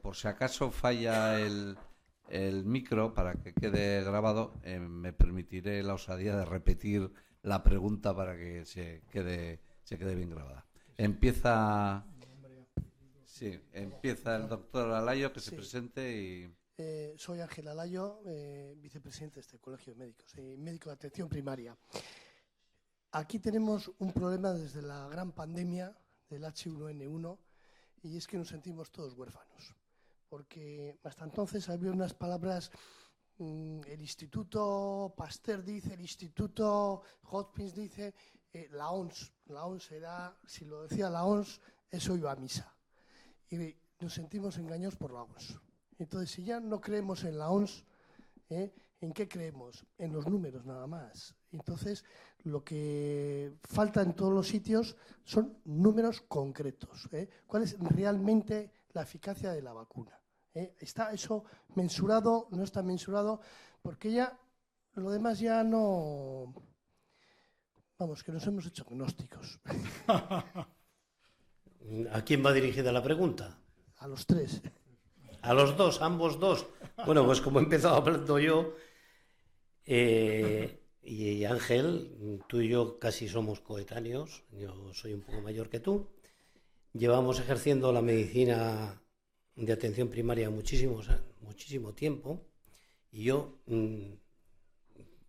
por si acaso falla el micro para que quede grabado, me permitiré la osadía de repetir la pregunta para que se quede bien grabada. Empieza el doctor Alayo, que se presente y... Soy Ángel Alayo, vicepresidente de este Colegio de Médicos, médico de atención primaria. Aquí tenemos un problema desde la gran pandemia del H1N1 y es que nos sentimos todos huérfanos. Porque hasta entonces había unas palabras, el Instituto Pasteur dice, el Instituto Hopkins dice, la OMS. La OMS era, si lo decía la OMS, eso iba a misa. Y nos sentimos engañados por la OMS. Entonces, si ya no creemos en la OMS, ¿en qué creemos? En los números nada más. Entonces, lo que falta en todos los sitios son números concretos. ¿Cuál es realmente la eficacia de la vacuna? ¿Está eso mensurado? ¿No está mensurado? Porque ya lo demás ya no... Vamos, que nos hemos hecho agnósticos. ¿A quién va dirigida la pregunta? A los tres. A los dos, ambos dos. Bueno, pues como he empezado hablando yo, y Ángel, tú y yo casi somos coetáneos, yo soy un poco mayor que tú, llevamos ejerciendo la medicina de atención primaria muchísimo tiempo y yo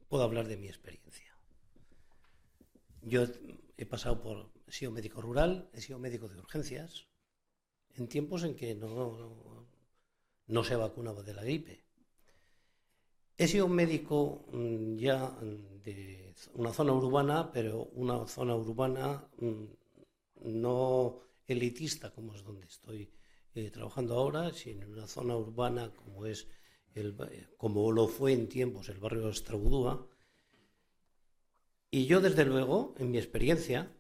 puedo hablar de mi experiencia. Yo he sido médico rural, he sido médico de urgencias, en tiempos en que no se vacunaba de la gripe. He sido un médico ya de una zona urbana, pero una zona urbana no elitista, como es donde estoy trabajando ahora, sino en una zona urbana como lo fue en tiempos el barrio de Estrabudúa. Y yo, desde luego, en mi experiencia,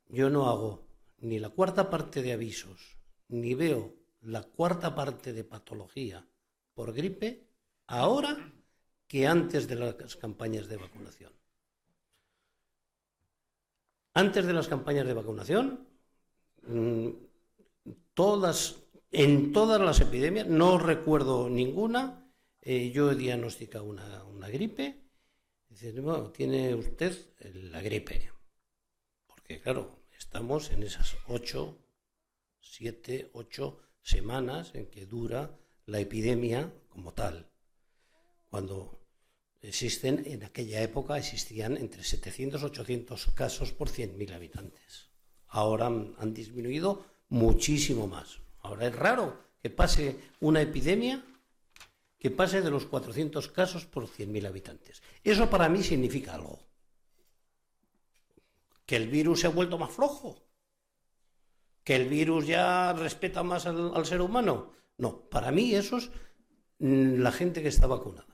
yo no hago ni la cuarta parte de avisos, ni veo la cuarta parte de patología por gripe ahora que antes de las campañas de vacunación. Antes de las campañas de vacunación, en todas las epidemias, no recuerdo ninguna, yo he diagnosticado una gripe. Dice, bueno, tiene usted la gripe. Porque claro, estamos en esas 7, 8 semanas en que dura la epidemia como tal. Cuando en aquella época existían entre 700 y 800 casos por 100.000 habitantes. Ahora han disminuido muchísimo más. Ahora es raro que pase una epidemia que pase de los 400 casos por 100.000 habitantes. Eso para mí significa algo. ¿Que el virus se ha vuelto más flojo? ¿Que el virus ya respeta más al ser humano? No, para mí eso es la gente que está vacunada.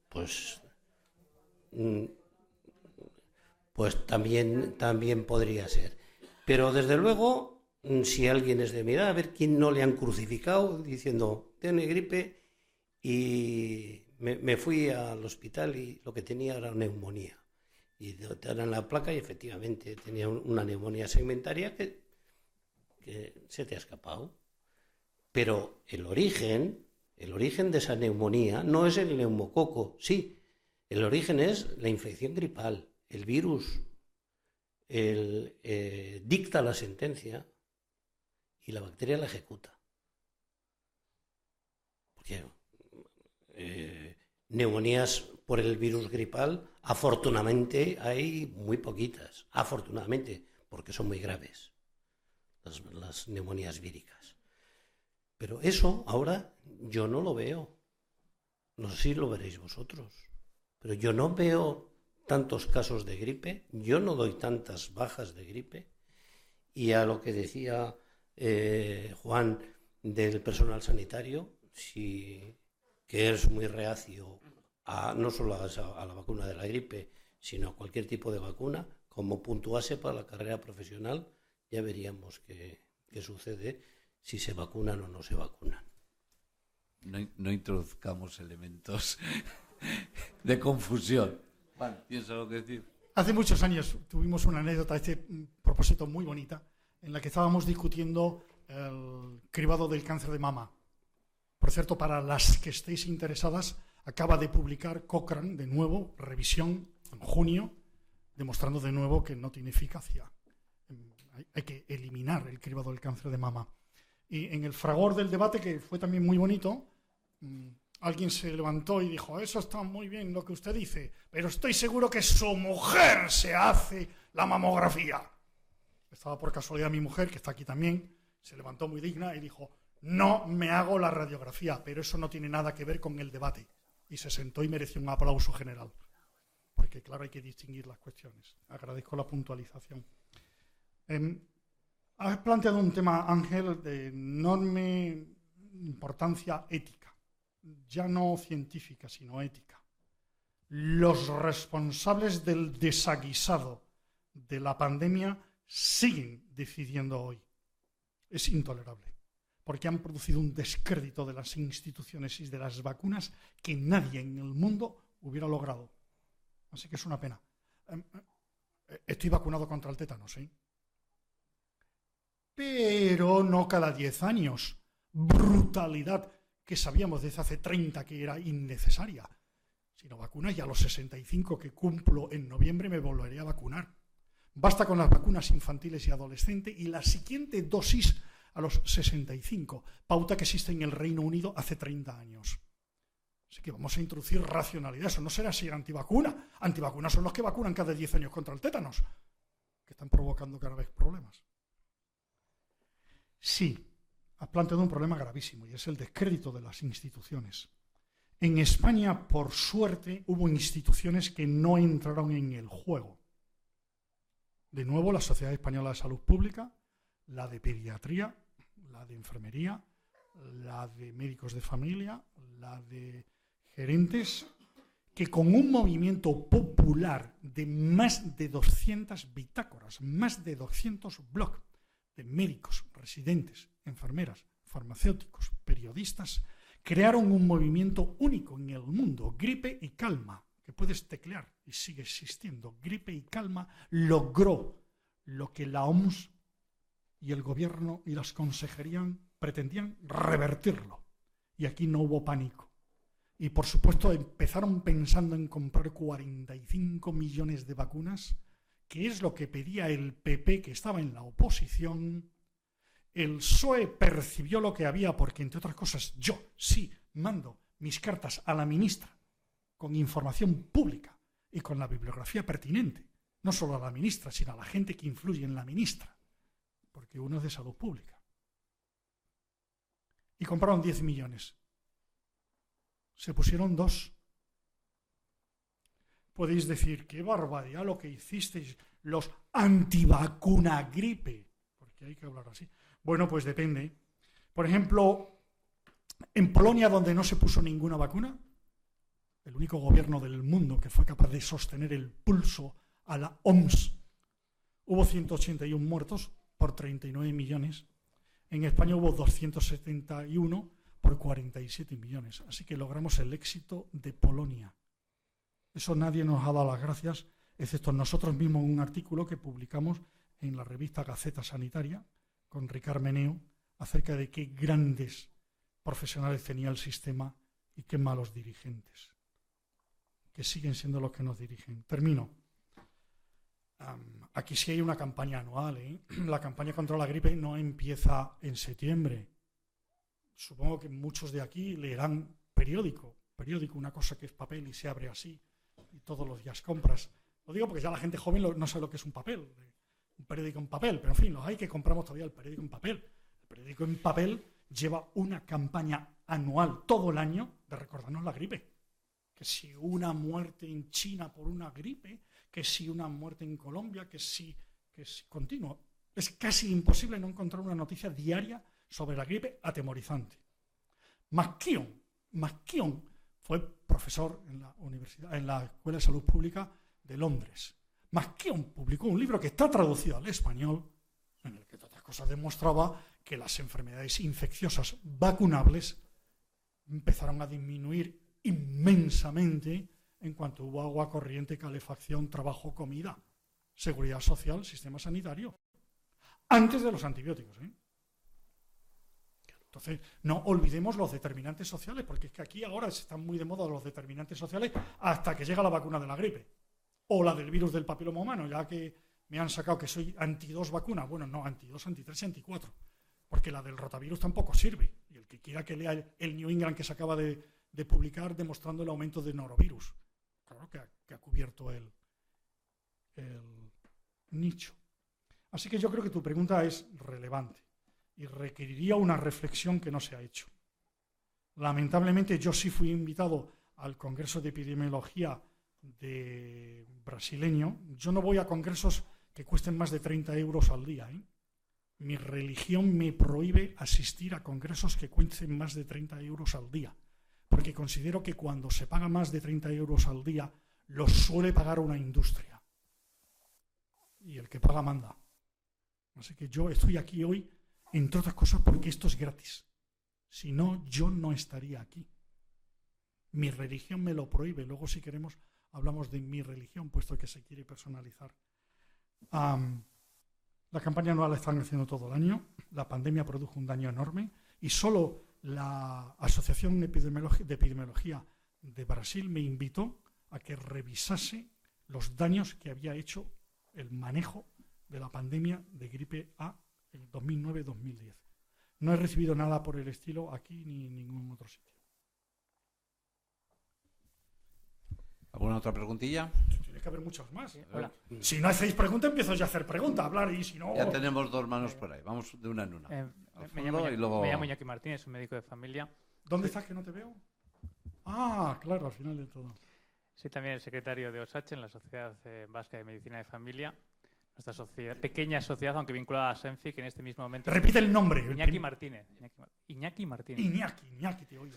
Pues también podría ser. Pero desde luego, si alguien es de mi edad, a ver quién no le han crucificado diciendo, tiene gripe, y me fui al hospital y lo que tenía era neumonía. Y te dan la placa y efectivamente tenía una neumonía segmentaria que se te ha escapado. Pero el origen de esa neumonía no es el neumococo, sí, el origen es la infección gripal, el virus dicta la sentencia y la bacteria la ejecuta. Porque neumonías por el virus gripal, afortunadamente hay muy poquitas, afortunadamente, porque son muy graves las neumonías víricas. Pero eso ahora yo no lo veo. No sé si lo veréis vosotros, pero yo no veo tantos casos de gripe, yo no doy tantas bajas de gripe. Y a lo que decía Juan del personal sanitario, que es muy reacio no solo a la vacuna de la gripe, sino a cualquier tipo de vacuna, como puntuase para la carrera profesional, ya veríamos qué sucede si se vacunan o no se vacunan. No introduzcamos elementos de confusión. Juan, ¿tienes algo que decir? Hace muchos años tuvimos una anécdota a este propósito muy bonita, en la que estábamos discutiendo el cribado del cáncer de mama. Por cierto, para las que estéis interesadas, acaba de publicar Cochrane, de nuevo, revisión en junio, demostrando de nuevo que no tiene eficacia. Hay que eliminar el cribado del cáncer de mama. Y en el fragor del debate, que fue también muy bonito, alguien se levantó y dijo, eso está muy bien lo que usted dice, pero estoy seguro que su mujer se hace la mamografía. Estaba por casualidad mi mujer, que está aquí también, se levantó muy digna y dijo, no me hago la radiografía, pero eso no tiene nada que ver con el debate. Y se sentó y mereció un aplauso general. Porque claro, hay que distinguir las cuestiones. Agradezco la puntualización. Has planteado un tema, Ángel, de enorme importancia ética. Ya no científica, sino ética. Los responsables del desaguisado de la pandemia siguen decidiendo hoy. Es intolerable, porque han producido un descrédito de las instituciones y de las vacunas que nadie en el mundo hubiera logrado. Así que es una pena. Estoy vacunado contra el tétanos, ¿sí? Pero no cada 10 años. Brutalidad que sabíamos desde hace 30 que era innecesaria. Si no vacunas, ya a los 65 que cumplo en noviembre me volveré a vacunar. Basta con las vacunas infantiles y adolescentes y la siguiente dosis a los 65, pauta que existe en el Reino Unido hace 30 años. Así que vamos a introducir racionalidad. Eso no será ser antivacuna. Antivacunas son los que vacunan cada 10 años contra el tétanos, que están provocando cada vez problemas. Sí, has planteado un problema gravísimo y es el descrédito de las instituciones. En España, por suerte, hubo instituciones que no entraron en el juego. De nuevo, la Sociedad Española de Salud Pública, la de Pediatría, la de Enfermería, la de Médicos de Familia, la de Gerentes, que con un movimiento popular de más de 200 bitácoras, más de 200 blogs de médicos, residentes, enfermeras, farmacéuticos, periodistas, crearon un movimiento único en el mundo, Gripe y Calma, que puedes teclear y sigue existiendo. Gripe y Calma logró lo que la OMS y el gobierno y las consejerías pretendían, revertirlo. Y aquí no hubo pánico. Y por supuesto empezaron pensando en comprar 45 millones de vacunas, que es lo que pedía el PP, que estaba en la oposición. El PSOE percibió lo que había porque, entre otras cosas, yo sí mando mis cartas a la ministra con información pública y con la bibliografía pertinente, no solo a la ministra, sino a la gente que influye en la ministra, porque uno es de salud pública. Y compraron 10 millones. Se pusieron 2. Podéis decir, qué barbaridad lo que hicisteis los antivacuna gripe, porque hay que hablar así. Bueno, pues depende. Por ejemplo, en Polonia, donde no se puso ninguna vacuna, el único gobierno del mundo que fue capaz de sostener el pulso a la OMS, hubo 181 muertos por 39 millones. En España hubo 271 por 47 millones. Así que logramos el éxito de Polonia. Eso nadie nos ha dado las gracias, excepto nosotros mismos en un artículo que publicamos en la revista Gaceta Sanitaria con Ricard Meneo acerca de qué grandes profesionales tenía el sistema y qué malos dirigentes, que siguen siendo los que nos dirigen. Termino. Aquí sí hay una campaña anual, ¿eh? La campaña contra la gripe no empieza en septiembre. Supongo que muchos de aquí leerán periódico, una cosa que es papel y se abre así y todos los días compras. Lo digo porque ya la gente joven no sabe lo que es un papel, un periódico en papel, pero en fin, los hay que compramos todavía el periódico en papel. El periódico en papel lleva una campaña anual todo el año de recordarnos la gripe. Que si una muerte en China por una gripe, que si una muerte en Colombia, que si continuo. Es casi imposible no encontrar una noticia diaria sobre la gripe atemorizante. McKeown fue profesor en la Escuela de Salud Pública de Londres. McKeown publicó un libro que está traducido al español, en el que, entre otras cosas, demostraba que las enfermedades infecciosas vacunables empezaron a disminuir inmensamente en cuanto hubo agua corriente, calefacción, trabajo, comida, seguridad social, sistema sanitario, antes de los antibióticos, ¿eh? Entonces, no olvidemos los determinantes sociales, porque es que aquí ahora están muy de moda los determinantes sociales hasta que llega la vacuna de la gripe o la del virus del papiloma humano, ya que me han sacado que soy anti-2 vacuna. Bueno, no, anti-2, anti-3 y anti-4, porque la del rotavirus tampoco sirve. Y el que quiera que lea el New England que se acaba de publicar demostrando el aumento de norovirus, claro que ha cubierto el nicho. Así que yo creo que tu pregunta es relevante y requeriría una reflexión que no se ha hecho. Lamentablemente yo sí fui invitado al Congreso de Epidemiología brasileño. Yo no voy a congresos que cuesten más de 30 euros al día, ¿eh? Mi religión me prohíbe asistir a congresos que cuesten más de 30 euros al día, porque considero que cuando se paga más de 30 euros al día, los suele pagar una industria. Y el que paga manda. Así que yo estoy aquí hoy, entre otras cosas, porque esto es gratis. Si no, yo no estaría aquí. Mi religión me lo prohíbe. Luego, si queremos, hablamos de mi religión, puesto que se quiere personalizar. La campaña anual la están haciendo todo el año. La pandemia produjo un daño enorme y solo la Asociación de Epidemiología de Brasil me invitó a que revisase los daños que había hecho el manejo de la pandemia de gripe A en 2009-2010. No he recibido nada por el estilo aquí ni en ningún otro sitio. ¿Alguna otra preguntilla? Tiene que haber muchas más. Hola. Si no hacéis pregunta, empiezo ya a hacer pregunta, a hablar, y si no... Ya tenemos dos manos por ahí. Vamos de una en una. Me llamo y luego... Iñaki Martínez, soy médico de familia. ¿Dónde estás que no te veo? Ah, claro, al final de todo. Soy también el secretario de OSACHE, en la Sociedad Vasca de Medicina de Familia. Nuestra sociedad, pequeña sociedad, aunque vinculada a SENFI, que en este mismo momento... Repite el nombre. Iñaki Martínez. Iñaki Martínez. Iñaki, te oigo.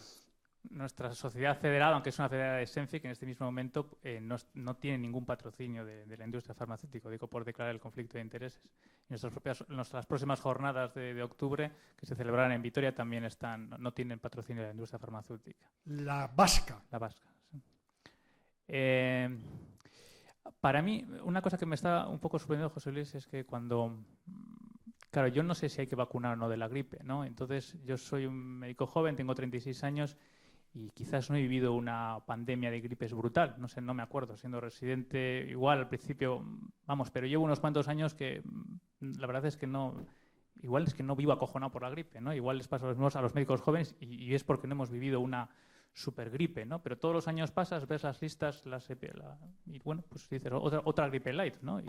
Nuestra sociedad federada, aunque es una federada de SENFI, que en este mismo momento no tiene ningún patrocinio de la industria farmacéutica, digo, por declarar el conflicto de intereses. Y nuestras próximas jornadas de octubre, que se celebrarán en Vitoria, también no tienen patrocinio de la industria farmacéutica. La vasca. La vasca, sí. Para mí, una cosa que me está un poco sorprendiendo, José Luis, es que claro, yo no sé si hay que vacunar o no de la gripe, ¿no? Entonces, yo soy un médico joven, tengo 36 años y quizás no he vivido una pandemia de gripes brutal. No sé, no me acuerdo. Siendo residente, igual al principio, vamos, pero llevo unos cuantos años que la verdad es que no... Igual es que no vivo acojonado por la gripe, ¿no? Igual les pasa a los médicos jóvenes y es porque no hemos vivido una supergripe, ¿no? Pero todos los años pasas, ves las listas, y bueno, pues dices otra gripe light, ¿no? Y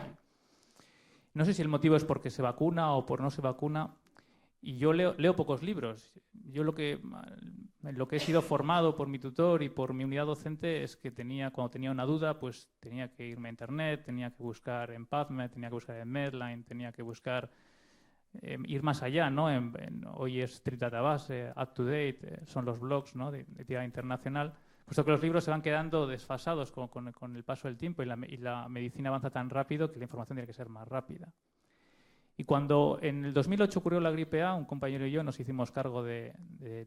no sé si el motivo es porque se vacuna o por no se vacuna. Y yo leo pocos libros. Yo lo que he sido formado por mi tutor y por mi unidad docente es que cuando tenía una duda, pues tenía que irme a internet, tenía que buscar en PubMed, tenía que buscar en Medline, tenía que buscar ir más allá, ¿no? Hoy es Street Database, UpToDate, son los blogs, ¿no? de tirada internacional, puesto que los libros se van quedando desfasados con el paso del tiempo y la medicina avanza tan rápido que la información tiene que ser más rápida. Y cuando en el 2008 ocurrió la gripe A, un compañero y yo nos hicimos cargo de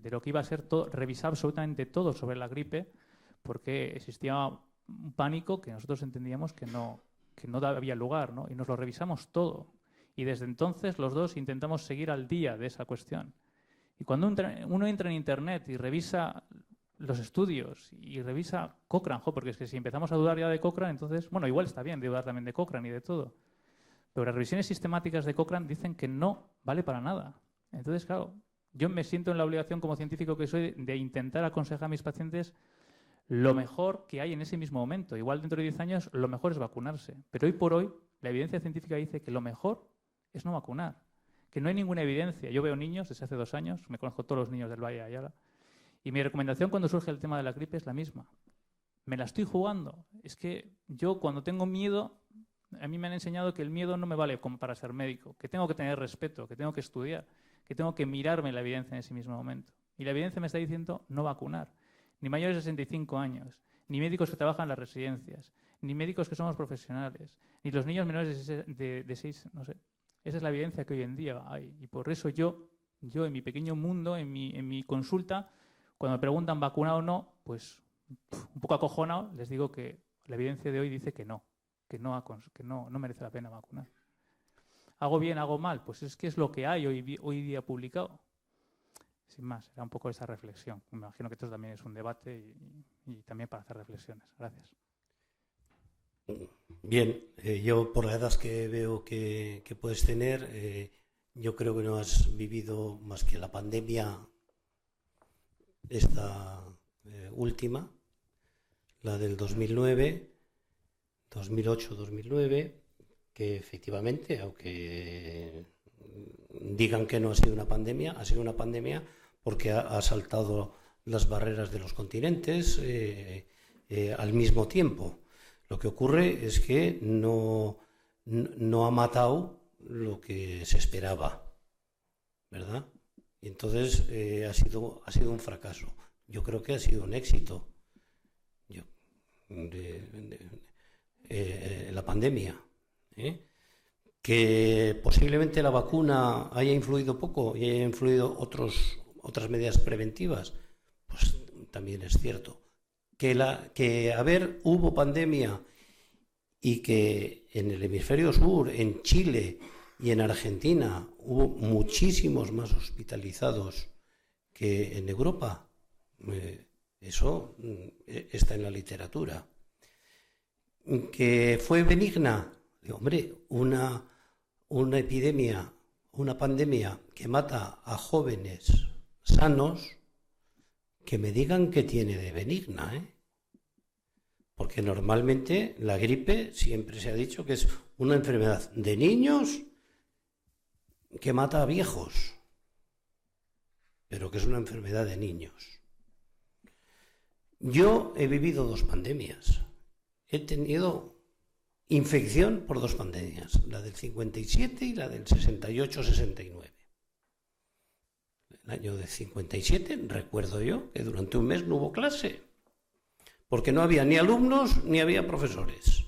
lo que iba a ser revisar absolutamente todo sobre la gripe, porque existía un pánico que nosotros entendíamos que no había lugar, ¿no? Y nos lo revisamos todo. Y desde entonces los dos intentamos seguir al día de esa cuestión. Y cuando uno entra en Internet y revisa los estudios y revisa Cochrane, porque es que si empezamos a dudar ya de Cochrane, entonces, bueno, igual está bien dudar también de Cochrane y de todo. Pero las revisiones sistemáticas de Cochrane dicen que no vale para nada. Entonces, claro, yo me siento en la obligación como científico que soy de intentar aconsejar a mis pacientes lo mejor que hay en ese mismo momento. Igual dentro de 10 años lo mejor es vacunarse. Pero hoy por hoy la evidencia científica dice que lo mejor es no vacunar, que no hay ninguna evidencia. Yo veo niños desde hace 2 años, me conozco todos los niños del Valle de Ayala, y mi recomendación cuando surge el tema de la gripe es la misma. Me la estoy jugando. Es que yo cuando tengo miedo, a mí me han enseñado que el miedo no me vale como para ser médico, que tengo que tener respeto, que tengo que estudiar, que tengo que mirarme la evidencia en ese mismo momento. Y la evidencia me está diciendo no vacunar. Ni mayores de 65 años, ni médicos que trabajan en las residencias, ni médicos que somos profesionales, ni los niños menores de 6, no sé. Esa es la evidencia que hoy en día hay. Y por eso yo en mi pequeño mundo, en mi consulta, cuando me preguntan vacuna o no, pues un poco acojonado, les digo que la evidencia de hoy dice que no merece la pena vacunar. ¿Hago bien, hago mal? Pues es que es lo que hay hoy día publicado. Sin más, era un poco esa reflexión. Me imagino que esto también es un debate y también para hacer reflexiones. Gracias. Bien, yo por la edad que veo que puedes tener, yo creo que no has vivido más que la pandemia esta última, la del 2008-2009, que efectivamente, aunque digan que no ha sido una pandemia porque ha saltado las barreras de los continentes al mismo tiempo. Lo que ocurre es que no ha matado lo que se esperaba, ¿verdad? Y entonces ha sido un fracaso. Yo creo que ha sido un éxito la pandemia. Que posiblemente la vacuna haya influido poco y haya influido otras medidas preventivas, pues también es cierto. Hubo pandemia y que en el hemisferio sur, en Chile y en Argentina, hubo muchísimos más hospitalizados que en Europa. Eso está en la literatura. ¿Que fue benigna? Hombre, una epidemia, una pandemia que mata a jóvenes sanos, que me digan qué tiene de benigna, Porque normalmente la gripe siempre se ha dicho que es una enfermedad de niños que mata a viejos, pero que es una enfermedad de niños. Yo he vivido 2 pandemias. He tenido infección por 2 pandemias, la del 57 y la del 68-69. El año del 57, recuerdo yo, que durante un mes no hubo clase, porque no había ni alumnos ni había profesores.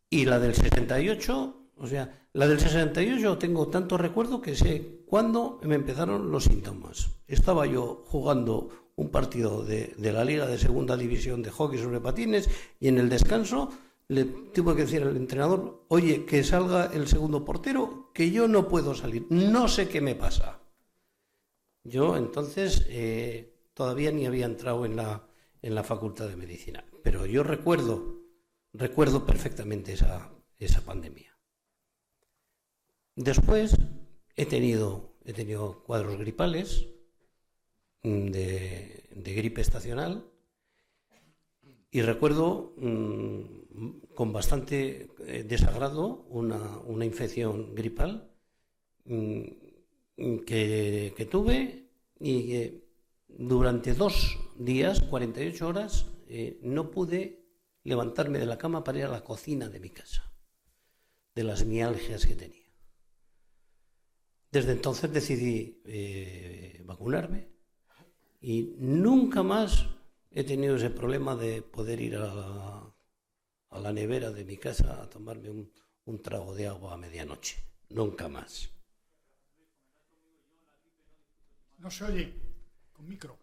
Y la del 68, o sea, la del 68 tengo tanto recuerdo que sé cuándo me empezaron los síntomas. Estaba yo jugando un partido de la Liga de Segunda División de hockey sobre patines y en el descanso le tuve que decir al entrenador: oye, que salga el segundo portero, que yo no puedo salir, no sé qué me pasa. Yo entonces todavía ni había entrado en la Facultad de Medicina, pero yo recuerdo perfectamente esa pandemia. Después he tenido cuadros gripales, de gripe estacional, y recuerdo con bastante desagrado una infección gripal que tuve, y que durante 2 días, 48 horas, no pude levantarme de la cama para ir a la cocina de mi casa, de las mialgias que tenía. Desde entonces decidí vacunarme y nunca más he tenido ese problema de poder ir a la nevera de mi casa a tomarme un trago de agua a medianoche. Nunca más. No se oye, con micro.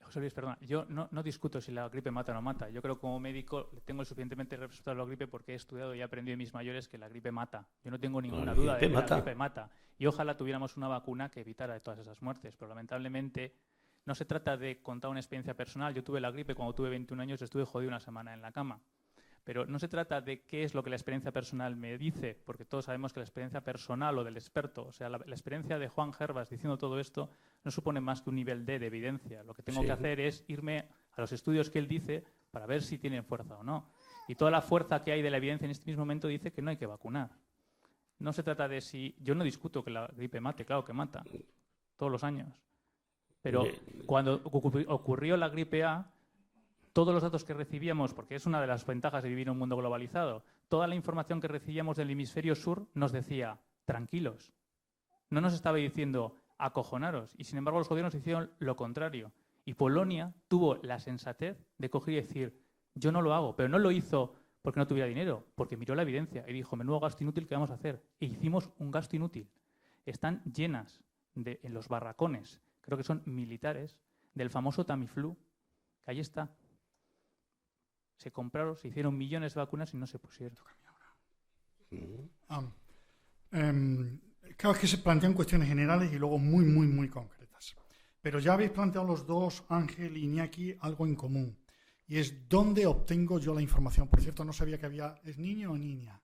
José Luis, perdona, yo no discuto si la gripe mata o no mata. Yo creo que como médico tengo el suficientemente respeto a la gripe porque he estudiado y he aprendido de mis mayores que la gripe mata. Yo no tengo ninguna duda de que la gripe mata. Y ojalá tuviéramos una vacuna que evitara todas esas muertes. Pero lamentablemente no se trata de contar una experiencia personal. Yo tuve la gripe cuando tuve 21 años, estuve jodido una semana en la cama. Pero no se trata de qué es lo que la experiencia personal me dice, porque todos sabemos que la experiencia personal o del experto, o sea, la experiencia de Juan Gervas diciendo todo esto, no supone más que un nivel D de evidencia. Lo que tengo que hacer es irme a los estudios que él dice para ver si tienen fuerza o no. Y toda la fuerza que hay de la evidencia en este mismo momento dice que no hay que vacunar. No se trata de si... Yo no discuto que la gripe mate, claro que mata, todos los años. Pero cuando ocurrió la gripe A, todos los datos que recibíamos, porque es una de las ventajas de vivir en un mundo globalizado, toda la información que recibíamos del hemisferio sur nos decía, tranquilos. No nos estaba diciendo, acojonaros. Y sin embargo los gobiernos hicieron lo contrario. Y Polonia tuvo la sensatez de coger y decir, yo no lo hago, pero no lo hizo porque no tuviera dinero, porque miró la evidencia y dijo, menudo gasto inútil que vamos a hacer. E hicimos un gasto inútil. Están llenas en los barracones, creo que son militares, del famoso Tamiflu, que ahí está. Se compraron, se hicieron millones de vacunas y no se pusieron. Claro, es que se plantean cuestiones generales y luego muy, muy, muy concretas. Pero ya habéis planteado los dos, Ángel y Iñaki, algo en común. Y es ¿dónde obtengo yo la información? Por cierto, no sabía que había... ¿Es niño o niña?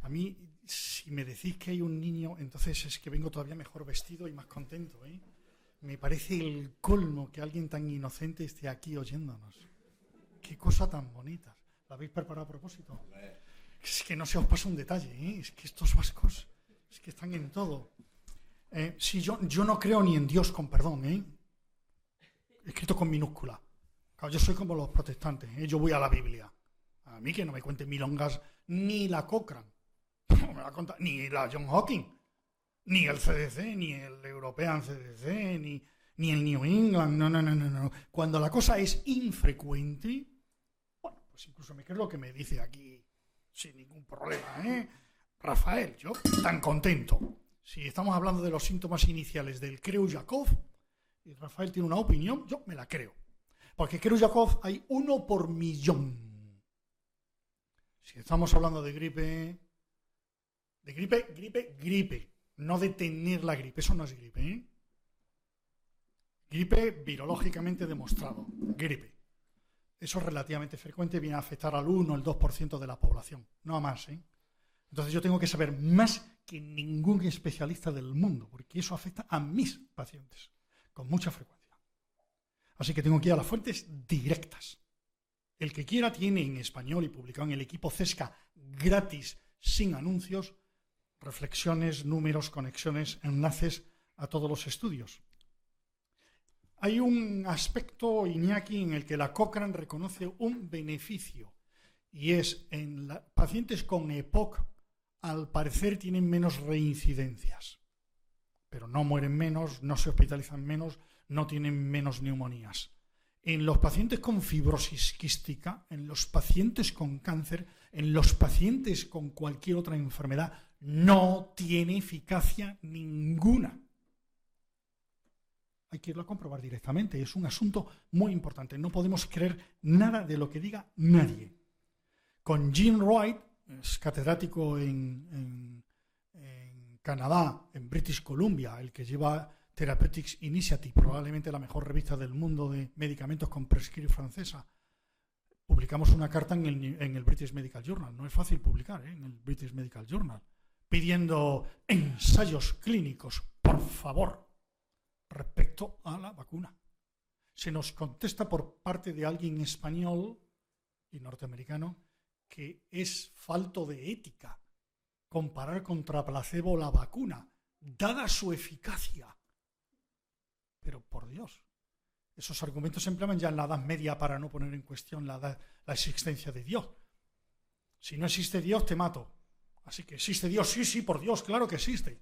A mí, si me decís que hay un niño, entonces es que vengo todavía mejor vestido y más contento, ¿eh? Me parece el colmo que alguien tan inocente esté aquí oyéndonos. Qué cosa tan bonita. ¿La habéis preparado a propósito? Es que no se os pasa un detalle, ¿eh? Es que estos vascos es que están en todo. Si yo no creo ni en Dios con perdón, ¿eh? Escrito con minúscula. Claro, yo soy como los protestantes, ¿eh? Yo voy a la Biblia. A mí que no me cuenten milongas ni la Cochrane, no me la cuenta, ni la John Hawking, ni el CDC, ni el European CDC, ni el New England. No. Cuando la cosa es infrecuente, bueno, pues incluso me creo lo que me dice aquí sin ningún problema, ¿eh? Rafael, yo tan contento. Si estamos hablando de los síntomas iniciales del Creutzfeldt-Jakob y Rafael tiene una opinión, yo me la creo. Porque Creutzfeldt-Jakob hay 1 por millón. Si estamos hablando de gripe, no de tener la gripe, eso no es gripe, ¿eh? Gripe virológicamente demostrado, gripe. Eso es relativamente frecuente, viene a afectar al 1 o el 2% de la población, no a más, ¿eh? Entonces yo tengo que saber más que ningún especialista del mundo, porque eso afecta a mis pacientes. con mucha frecuencia. Así que tengo que ir a las fuentes directas. El que quiera tiene en español y publicado en el equipo CESCA gratis, sin anuncios, reflexiones, números, conexiones, enlaces a todos los estudios. Hay un aspecto, Iñaki, en el que la Cochrane reconoce un beneficio, y es en pacientes con EPOC, al parecer tienen menos reincidencias, pero no mueren menos, no se hospitalizan menos, no tienen menos neumonías. En los pacientes con fibrosis quística, en los pacientes con cáncer, en los pacientes con cualquier otra enfermedad, no tiene eficacia ninguna. Hay que irlo a comprobar directamente. Es un asunto muy importante. No podemos creer nada de lo que diga nadie. Con Jim Wright, es catedrático en Canadá, en British Columbia, el que lleva Therapeutics Initiative, probablemente la mejor revista del mundo de medicamentos con prescripción francesa. Publicamos una carta en el British Medical Journal. No es fácil publicar en el British Medical Journal, pidiendo ensayos clínicos, por favor, respecto a la vacuna. Se nos contesta por parte de alguien español y norteamericano que es falto de ética comparar contra placebo la vacuna, dada su eficacia. Pero por Dios, esos argumentos se empleaban ya en la Edad Media para no poner en cuestión la existencia de Dios. Si no existe Dios, te mato. Así que existe Dios, sí, por Dios, claro que existe.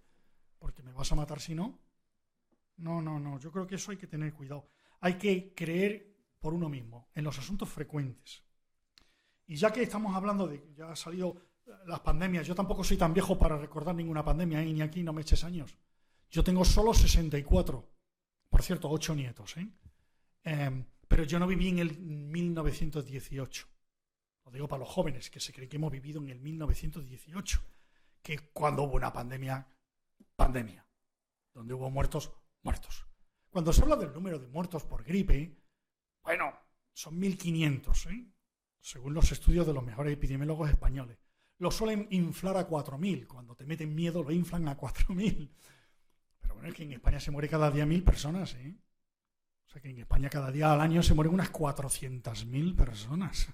Porque me vas a matar si no. No, yo creo que eso hay que tener cuidado. Hay que creer por uno mismo, en los asuntos frecuentes. Y ya que estamos hablando de, ya han salido las pandemias, yo tampoco soy tan viejo para recordar ninguna pandemia, ni aquí no me eches años. Yo tengo solo 64, por cierto, 8 nietos, pero yo no viví en el 1918. Lo digo para los jóvenes, que se creen que hemos vivido en el 1918, que cuando hubo una pandemia, donde hubo muertos. Cuando se habla del número de muertos por gripe, bueno, son 1.500, según los estudios de los mejores epidemiólogos españoles. Lo suelen inflar a 4.000, cuando te meten miedo lo inflan a 4.000. Pero bueno, es que en España se muere cada día 1.000 personas, O sea que en España cada día al año se mueren unas 400.000 personas.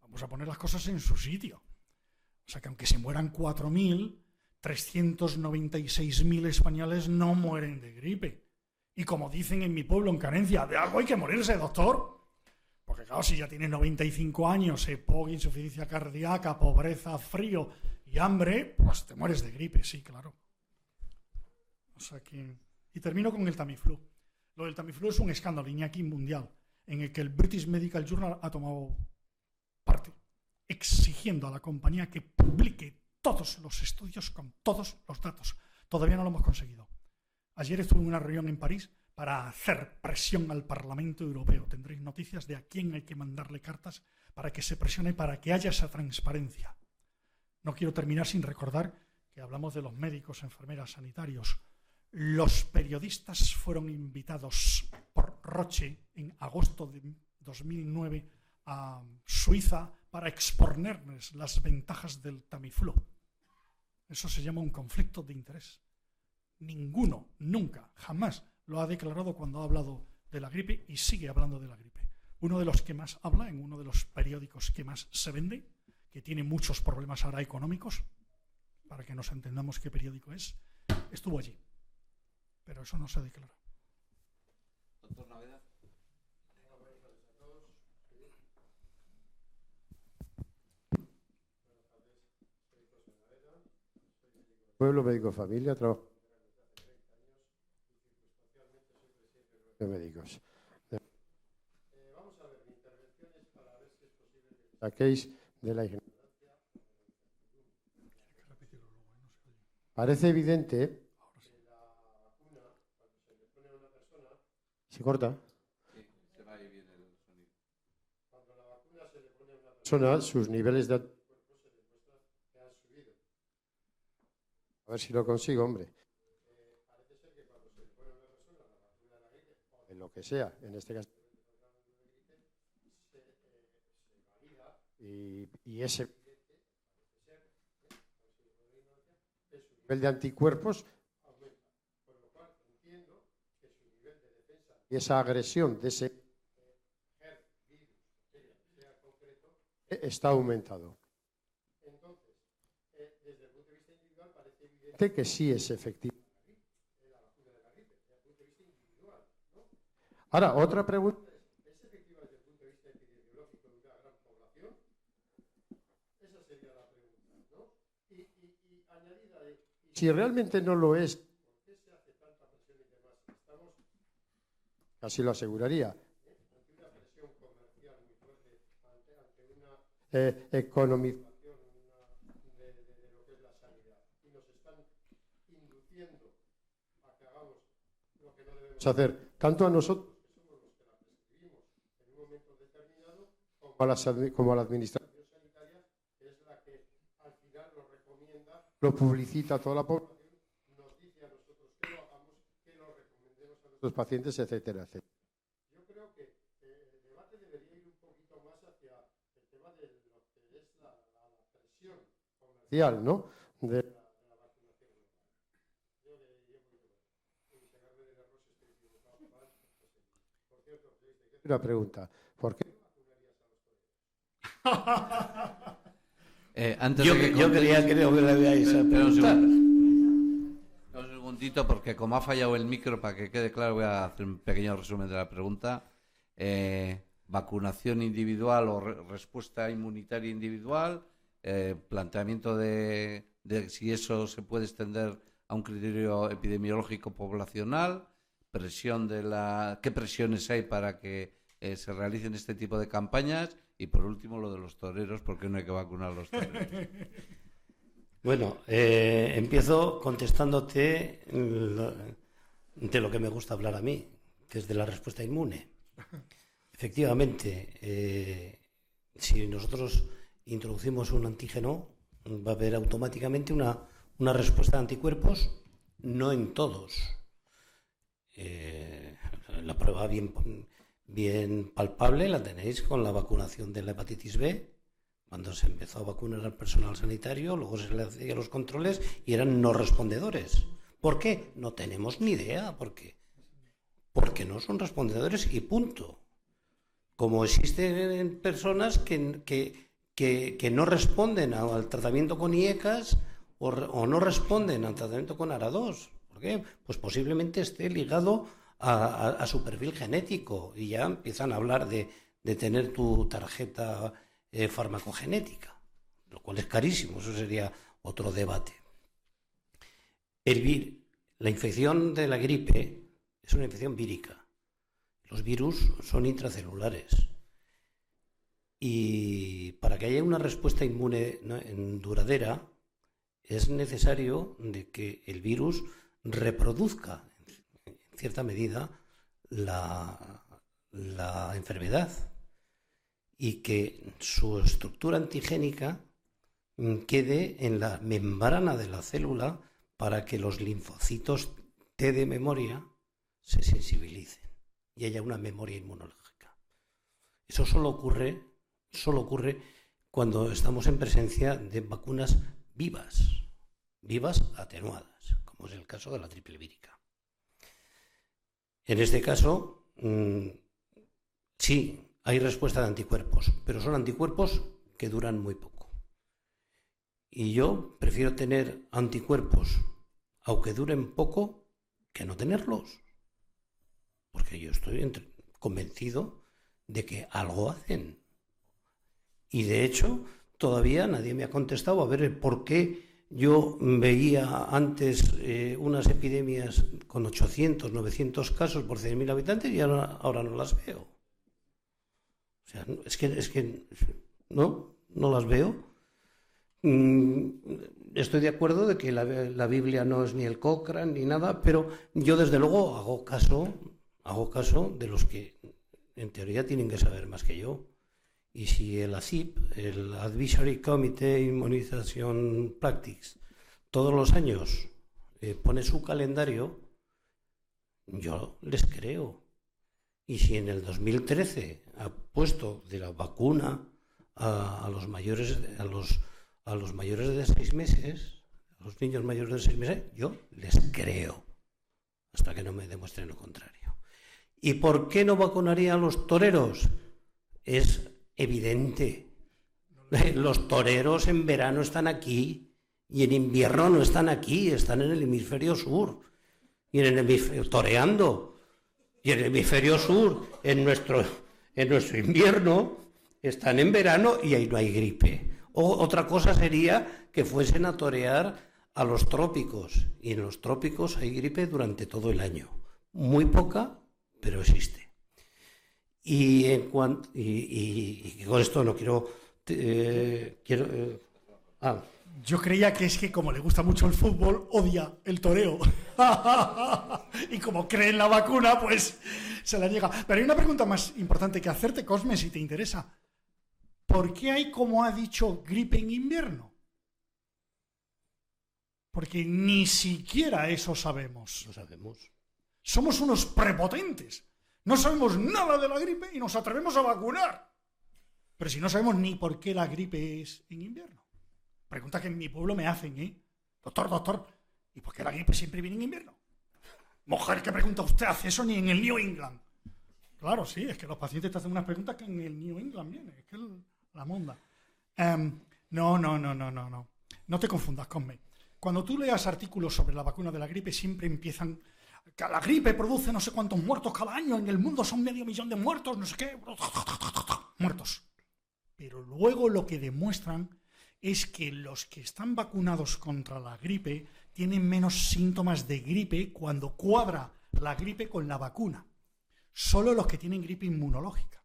Vamos a poner las cosas en su sitio. O sea que aunque se mueran 4.000, 396.000 españoles no mueren de gripe. Y como dicen en mi pueblo, en Carencia, de algo hay que morirse, doctor. Porque claro, si ya tienes 95 años, EPOC, insuficiencia cardíaca, pobreza, frío y hambre, pues te mueres de gripe, sí, claro. O sea que... Y termino con el Tamiflu. Lo del Tamiflu es un escándalo, Iñaki, mundial, en el que el British Medical Journal ha tomado parte, exigiendo a la compañía que publique todos los estudios con todos los datos. Todavía no lo hemos conseguido. Ayer estuve en una reunión en París para hacer presión al Parlamento Europeo. Tendréis noticias de a quién hay que mandarle cartas para que se presione, para que haya esa transparencia. No quiero terminar sin recordar que hablamos de los médicos, enfermeras, sanitarios. Los periodistas fueron invitados por Roche en agosto de 2009 a Suiza para exponerles las ventajas del Tamiflu. Eso se llama un conflicto de interés. Ninguno, nunca, jamás lo ha declarado cuando ha hablado de la gripe y sigue hablando de la gripe. Uno de los que más habla en uno de los periódicos que más se vende, que tiene muchos problemas ahora económicos, para que nos entendamos qué periódico es, estuvo allí. Pero eso no se declara. Doctor Navidad. Pueblo Médico Familia, trabajo de médicos. Vamos a ver, mi intervención es para ver si es posible que saquéis de la ignorancia. Parece evidente que la vacuna, cuando se le pone a una persona, ¿se corta? Sí, se va y viene el sonido. Cuando la vacuna se le pone a una persona, sus niveles de anticuerpos se demuestra que han subido. A ver si lo consigo, hombre. Parece ser que cuando se le pone a una persona la vacuna de la gripe, o de lo que sea, en este caso, se valida y ese nivel de anticuerpos aumenta. Por lo cual entiendo que su nivel de defensa y esa agresión de ese está aumentado. Entonces, desde el punto de vista individual parece evidente que sí es efectivo. Ahora, otra pregunta ¿es efectiva desde el punto de vista epidemiológico de una gran población? Esa sería la pregunta, ¿no? Y añadida de, si realmente no lo es, ¿por qué se hace tanta presión y demás? Estamos, casi lo aseguraría, ante una presión comercial muy fuerte, ante una economización de lo que es la sanidad. Y nos están induciendo a que hagamos lo que no debemos hacer, tanto a nosotros, como a la administración sanitaria, que es la que al final lo recomienda, lo publicita a toda la población, nos dice a nosotros que lo hagamos, que lo recomendemos a nuestros pacientes, etcétera, etcétera. Yo creo que el debate debería ir un poquito más hacia el tema de lo que es la presión comercial, ¿no? De la vacunación global. Encargarme del error si estoy equivocado. Por cierto, una pregunta. ¿Por qué? Yo creo que le había esa pregunta. Un segundito, porque como ha fallado el micro, para que quede claro, voy a hacer un pequeño resumen de la pregunta. Vacunación individual o respuesta inmunitaria individual, planteamiento de si eso se puede extender a un criterio epidemiológico poblacional, presión ¿qué presiones hay para que se realicen este tipo de campañas? Y por último, lo de los toreros, ¿por qué no hay que vacunar a los toreros? Bueno, empiezo contestándote de lo que me gusta hablar a mí, que es de la respuesta inmune. Efectivamente, si nosotros introducimos un antígeno, va a haber automáticamente una respuesta de anticuerpos, no en todos. La prueba bien palpable la tenéis con la vacunación de la hepatitis B, cuando se empezó a vacunar al personal sanitario, luego se le hacían los controles y eran no respondedores. ¿Por qué? No tenemos ni idea por qué. Porque no son respondedores y punto. Como existen personas que no responden al tratamiento con IECAS o no responden al tratamiento con ARA2. ¿Por qué? Pues posiblemente esté ligado a su perfil genético y ya empiezan a hablar de tener tu tarjeta farmacogenética, lo cual es carísimo, eso sería otro debate. La infección de la gripe es una infección vírica. Los virus son intracelulares y para que haya una respuesta inmune duradera es necesario de que el virus reproduzca en cierta medida la enfermedad y que su estructura antigénica quede en la membrana de la célula para que los linfocitos T de memoria se sensibilicen y haya una memoria inmunológica. Eso solo ocurre cuando estamos en presencia de vacunas vivas atenuadas, como es el caso de la triple vírica. En este caso, sí, hay respuesta de anticuerpos, pero son anticuerpos que duran muy poco. Y yo prefiero tener anticuerpos, aunque duren poco, que no tenerlos. Porque yo estoy convencido de que algo hacen. Y de hecho, todavía nadie me ha contestado a ver por qué yo veía antes unas epidemias con 800, 900 casos por 100.000 habitantes y ahora no las veo. O sea, es que no las veo. Estoy de acuerdo de que la Biblia no es ni el Cochrane ni nada, pero yo desde luego hago caso de los que en teoría tienen que saber más que yo. Y si el ACIP, el Advisory Committee Immunization Practice, todos los años pone su calendario, yo les creo. Y si en el 2013 ha puesto de la vacuna a los mayores de 6 meses, a los niños mayores de 6 meses, yo les creo, hasta que no me demuestren lo contrario. ¿Y por qué no vacunaría a los toreros? Es evidente. Los toreros en verano están aquí y en invierno no están aquí, están en el hemisferio sur. Y en el hemisferio, toreando. Y en el hemisferio sur, en nuestro invierno, están en verano y ahí no hay gripe. O otra cosa sería que fuesen a torear a los trópicos. Y en los trópicos hay gripe durante todo el año. Muy poca, pero existe. Y con esto no quiero... Yo creía que es que como le gusta mucho el fútbol, odia el toreo. Y como cree en la vacuna, pues se la niega. Pero hay una pregunta más importante que hacerte, Cosme, si te interesa. ¿Por qué hay, como ha dicho, gripe en invierno? Porque ni siquiera eso sabemos. No sabemos. Somos unos prepotentes. No sabemos nada de la gripe y nos atrevemos a vacunar. Pero si no sabemos ni por qué la gripe es en invierno. Pregunta que en mi pueblo me hacen, ¿eh? Doctor, ¿y por qué la gripe siempre viene en invierno? Mujer, ¿qué pregunta usted hace eso ni en el New England? Claro, sí, es que los pacientes te hacen unas preguntas que en el New England viene. Es que la monda. No. No te confundas, Cosme. Cuando tú leas artículos sobre la vacuna de la gripe, siempre empiezan... Que la gripe produce no sé cuántos muertos cada año, en el mundo son 500.000 de muertos, no sé qué... Muertos. Pero luego lo que demuestran es que los que están vacunados contra la gripe tienen menos síntomas de gripe cuando cuadra la gripe con la vacuna. Solo los que tienen gripe inmunológica.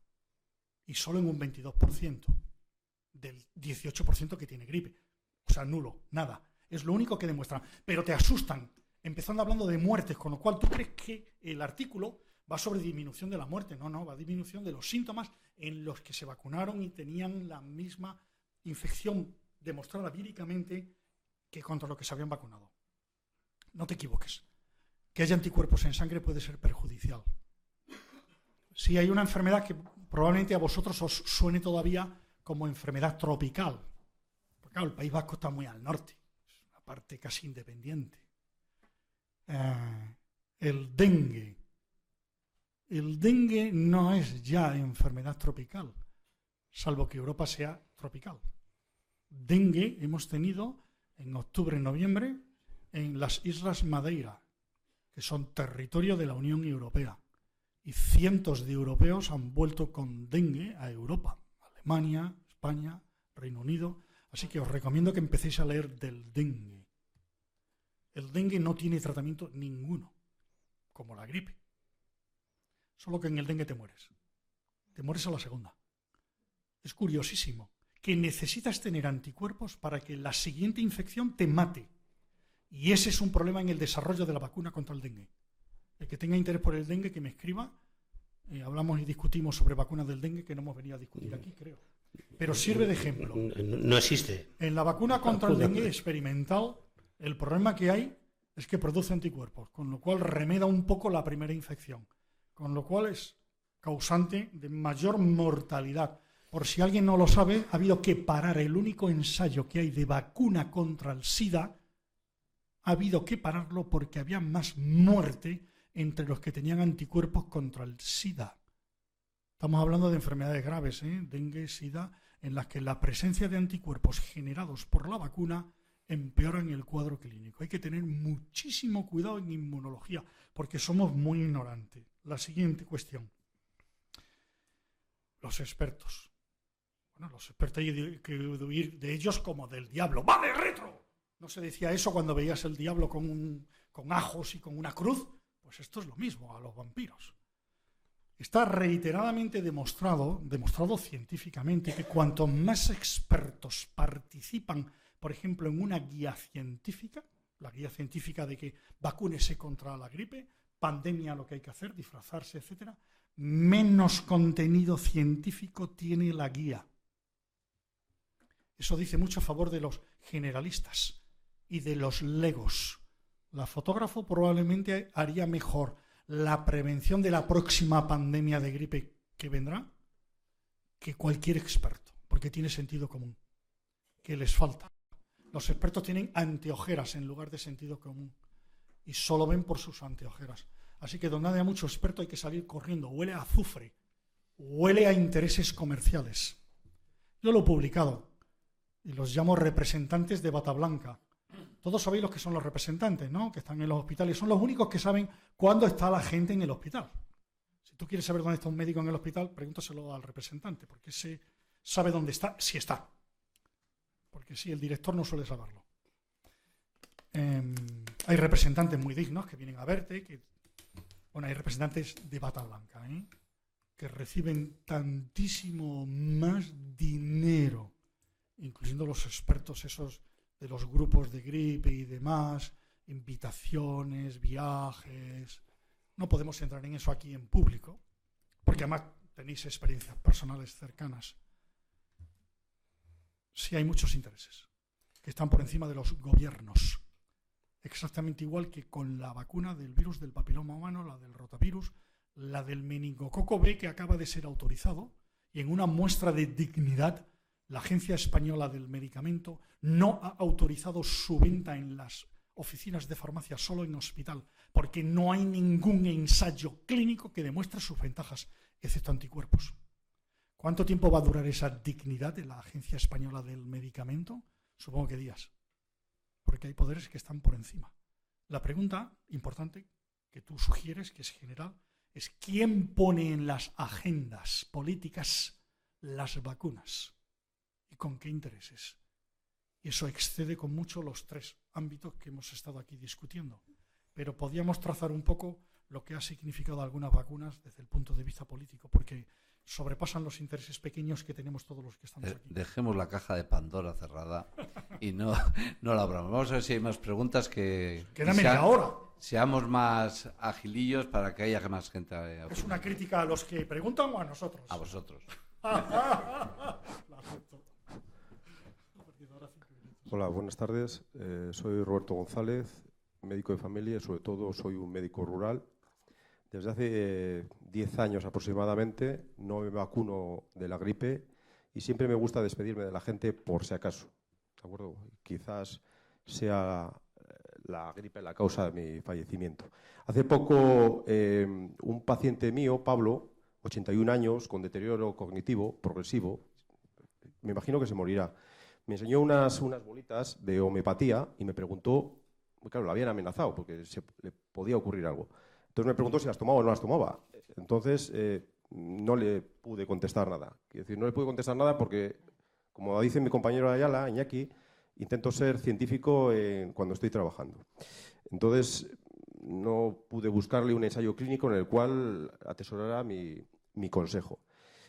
Y solo en un 22% del 18% que tiene gripe. O sea, nulo, nada. Es lo único que demuestran. Pero te asustan, empezando hablando de muertes, con lo cual tú crees que el artículo va sobre disminución de la muerte. No, va a disminución de los síntomas en los que se vacunaron y tenían la misma infección demostrada víricamente que contra lo que se habían vacunado. No te equivoques. Que haya anticuerpos en sangre puede ser perjudicial. Si hay una enfermedad que probablemente a vosotros os suene todavía como enfermedad tropical. Porque claro, el País Vasco está muy al norte. Es una parte casi independiente. El dengue. El dengue no es ya enfermedad tropical, salvo que Europa sea tropical. Dengue hemos tenido en octubre, noviembre, en las Islas Madeira, que son territorio de la Unión Europea. Y cientos de europeos han vuelto con dengue a Europa, Alemania, España, Reino Unido. Así que os recomiendo que empecéis a leer del dengue. El dengue no tiene tratamiento ninguno, como la gripe. Solo que en el dengue te mueres. Te mueres a la segunda. Es curiosísimo que necesitas tener anticuerpos para que la siguiente infección te mate. Y ese es un problema en el desarrollo de la vacuna contra el dengue. El que tenga interés por el dengue, que me escriba. Hablamos y discutimos sobre vacunas del dengue, que no hemos venido a discutir aquí, creo. Pero sirve de ejemplo. No existe. En la vacuna contra el dengue experimental, el problema que hay es que produce anticuerpos, con lo cual remeda un poco la primera infección. Con lo cual es causante de mayor mortalidad. Por si alguien no lo sabe, ha habido que parar el único ensayo que hay de vacuna contra el SIDA. Ha habido que pararlo porque había más muerte entre los que tenían anticuerpos contra el SIDA. Estamos hablando de enfermedades graves, dengue, SIDA, en las que la presencia de anticuerpos generados por la vacuna empeoran el cuadro clínico. Hay que tener muchísimo cuidado en inmunología porque somos muy ignorantes. La siguiente cuestión. Los expertos. Bueno, los expertos hay que huir de ellos como del diablo. ¡Vale, retro! ¿No se decía eso cuando veías el diablo con ajos y con una cruz? Pues esto es lo mismo a los vampiros. Está reiteradamente demostrado científicamente, que cuantos más expertos participan, por ejemplo, en una guía científica, la guía científica de que vacúnese contra la gripe, pandemia, lo que hay que hacer, disfrazarse, etcétera, menos contenido científico tiene la guía. Eso dice mucho a favor de los generalistas y de los legos. La fotógrafo probablemente haría mejor la prevención de la próxima pandemia de gripe que vendrá que cualquier experto, porque tiene sentido común, que les falta. Los expertos tienen anteojeras en lugar de sentido común y solo ven por sus anteojeras. Así que donde haya mucho experto hay que salir corriendo. Huele a azufre, huele a intereses comerciales. Yo lo he publicado y los llamo representantes de bata blanca. Todos sabéis los que son los representantes, ¿no? Que están en los hospitales. Son los únicos que saben cuándo está la gente en el hospital. Si tú quieres saber dónde está un médico en el hospital, pregúntaselo al representante, porque ese sabe dónde está, si está. Porque sí, el director no suele saberlo. Hay representantes muy dignos que vienen a verte, hay representantes de bata blanca, que reciben tantísimo más dinero, incluyendo los expertos esos de los grupos de gripe y demás, invitaciones, viajes. No podemos entrar en eso aquí en público, porque además tenéis experiencias personales cercanas. Sí hay muchos intereses que están por encima de los gobiernos. Exactamente igual que con la vacuna del virus del papiloma humano, la del rotavirus, la del meningococo B, que acaba de ser autorizado, y en una muestra de dignidad, la Agencia Española del Medicamento no ha autorizado su venta en las oficinas de farmacia, solo en hospital, porque no hay ningún ensayo clínico que demuestre sus ventajas, excepto anticuerpos. ¿Cuánto tiempo va a durar esa dignidad de la Agencia Española del Medicamento? Supongo que días, porque hay poderes que están por encima. La pregunta importante que tú sugieres, que es general, es ¿quién pone en las agendas políticas las vacunas? ¿Y con qué intereses? Y eso excede con mucho los tres ámbitos que hemos estado aquí discutiendo. Pero podíamos trazar un poco lo que ha significado algunas vacunas desde el punto de vista político, porque sobrepasan los intereses pequeños que tenemos todos los que estamos aquí. Dejemos la caja de Pandora cerrada y no la abramos. Vamos a ver si hay más preguntas Queda media hora. Seamos más agilillos para que haya más gente. ¿Es una crítica a los que preguntan o a nosotros? A vosotros. Hola, buenas tardes. Soy Roberto González, médico de familia y sobre todo soy un médico rural. Desde hace 10 años aproximadamente no me vacuno de la gripe y siempre me gusta despedirme de la gente por si acaso. ¿De acuerdo? Quizás sea la gripe la causa de mi fallecimiento. Hace poco un paciente mío, Pablo, 81 años, con deterioro cognitivo progresivo, me imagino que se morirá, me enseñó unas bolitas de homeopatía y me preguntó, claro, lo habían amenazado porque le podía ocurrir algo. Entonces me preguntó si las tomaba o no las tomaba. Entonces no le pude contestar nada. Quiero decir, no le pude contestar nada porque, como dice mi compañero Ayala, Iñaki, intento ser científico cuando estoy trabajando. Entonces no pude buscarle un ensayo clínico en el cual atesorara mi consejo.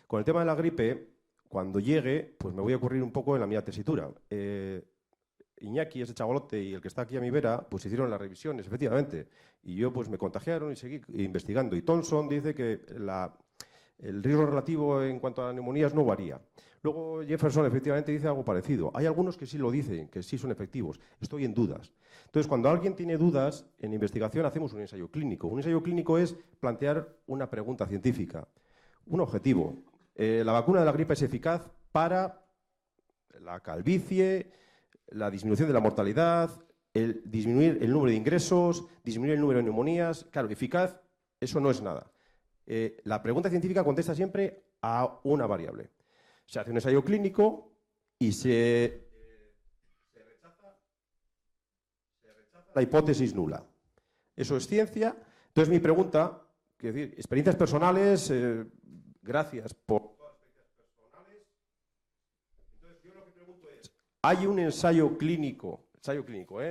Con el tema de la gripe, cuando llegue, pues me voy a ocurrir un poco en la misma tesitura. Iñaki, ese chavalote, y el que está aquí a mi vera, pues hicieron las revisiones, efectivamente. Y yo pues me contagiaron y seguí investigando. Y Thomson dice que el riesgo relativo en cuanto a neumonías no varía. Luego Jefferson efectivamente dice algo parecido. Hay algunos que sí lo dicen, que sí son efectivos. Estoy en dudas. Entonces, cuando alguien tiene dudas, en investigación hacemos un ensayo clínico. Un ensayo clínico es plantear una pregunta científica, un objetivo. La vacuna de la gripe es eficaz para la calvicie, la disminución de la mortalidad, disminuir el número de ingresos, disminuir el número de neumonías. Claro, eficaz, eso no es nada. La pregunta científica contesta siempre a una variable. Se hace un ensayo clínico y se rechaza la hipótesis nula. Eso es ciencia. Entonces mi pregunta, es decir, experiencias personales, gracias por todas las experiencias personales. Entonces yo lo que pregunto es, ¿hay un ensayo clínico,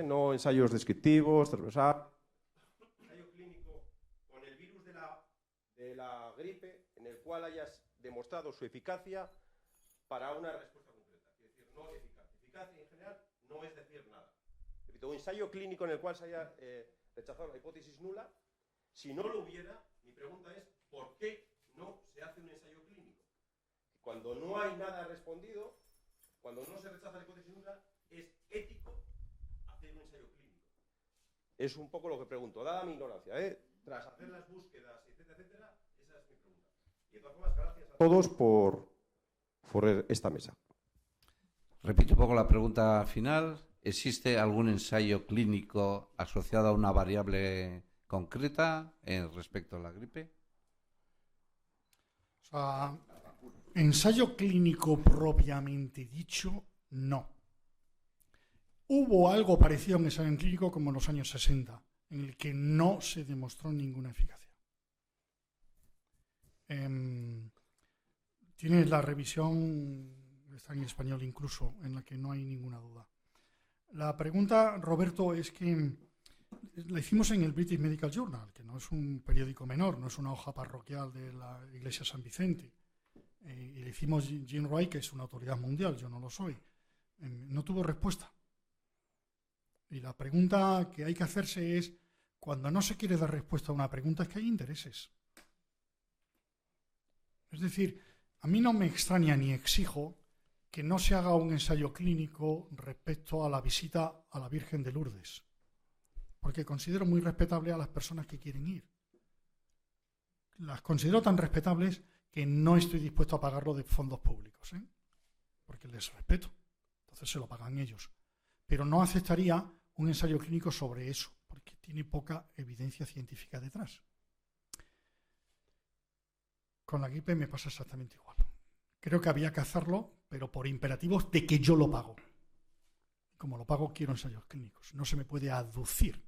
no ensayos descriptivos, transversal, ensayo clínico con el virus de la gripe en el cual hayas demostrado su eficacia para una respuesta concreta? Es decir, no eficaz. Eficacia en general no es decir nada. Repito, un ensayo clínico en el cual se haya rechazado la hipótesis nula, si no lo hubiera, mi pregunta es, ¿por qué no se hace un ensayo clínico? Cuando no hay nada respondido, cuando no se rechaza la hipótesis nula, es ético hacer un ensayo clínico. Es un poco lo que pregunto, dada mi ignorancia, tras hacer las búsquedas, etcétera, etcétera, esa es mi pregunta. Y de todas formas, gracias a todos por esta mesa. Repito un poco la pregunta final. ¿Existe algún ensayo clínico asociado a una variable concreta respecto a la gripe? O sea, ensayo clínico propiamente dicho, no. Hubo algo parecido a un ensayo clínico como en los años 60, en el que no se demostró ninguna eficacia. Tienes la revisión, está en español incluso, en la que no hay ninguna duda. La pregunta, Roberto, es que la hicimos en el British Medical Journal, que no es un periódico menor, no es una hoja parroquial de la Iglesia San Vicente. Y le hicimos Jim Wright, que es una autoridad mundial, yo no lo soy. No tuvo respuesta. Y la pregunta que hay que hacerse es, cuando no se quiere dar respuesta a una pregunta, es que hay intereses. Es decir, a mí no me extraña ni exijo que no se haga un ensayo clínico respecto a la visita a la Virgen de Lourdes, porque considero muy respetable a las personas que quieren ir. Las considero tan respetables que no estoy dispuesto a pagarlo de fondos públicos, porque les respeto, entonces se lo pagan ellos. Pero no aceptaría un ensayo clínico sobre eso, porque tiene poca evidencia científica detrás. Con la gripe me pasa exactamente igual. Creo que había que hacerlo, pero por imperativos de que yo lo pago. Como lo pago, quiero ensayos clínicos. No se me puede aducir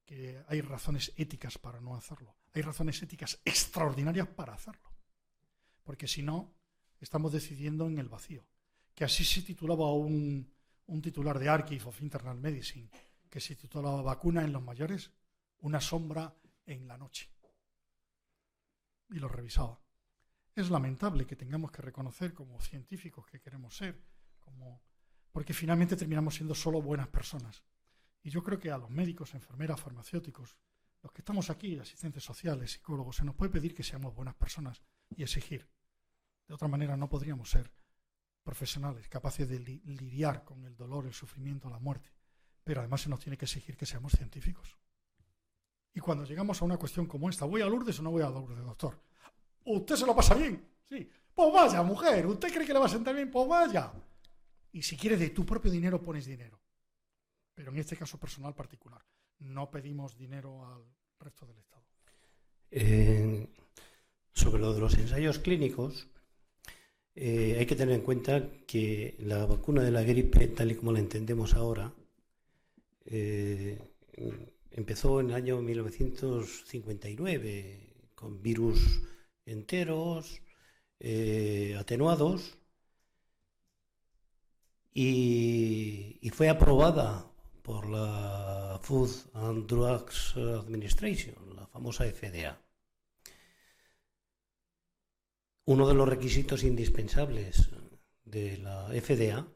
que hay razones éticas para no hacerlo. Hay razones éticas extraordinarias para hacerlo. Porque si no, estamos decidiendo en el vacío. Que así se titulaba un titular de Archive of Internal Medicine, que se titulaba Vacuna en los mayores, una sombra en la noche. Y lo revisaba. Es lamentable que tengamos que reconocer como científicos que queremos ser, porque finalmente terminamos siendo solo buenas personas. Y yo creo que a los médicos, enfermeras, farmacéuticos, los que estamos aquí, asistentes sociales, psicólogos, se nos puede pedir que seamos buenas personas y exigir. De otra manera no podríamos ser profesionales capaces de lidiar con el dolor, el sufrimiento, la muerte. Pero además se nos tiene que exigir que seamos científicos. Y cuando llegamos a una cuestión como esta, ¿voy a Lourdes o no voy a Lourdes, doctor? ¿Usted se lo pasa bien? Sí. Pues vaya, mujer. ¿Usted cree que le va a sentar bien? Pues vaya. Y si quieres de tu propio dinero, pones dinero. Pero en este caso personal particular. No pedimos dinero al resto del Estado. Sobre lo de los ensayos clínicos, hay que tener en cuenta que la vacuna de la gripe, tal y como la entendemos ahora, empezó en el año 1959 con virus enteros, atenuados, y fue aprobada por la Food and Drugs Administration, la famosa FDA. Uno de los requisitos indispensables de la FDA,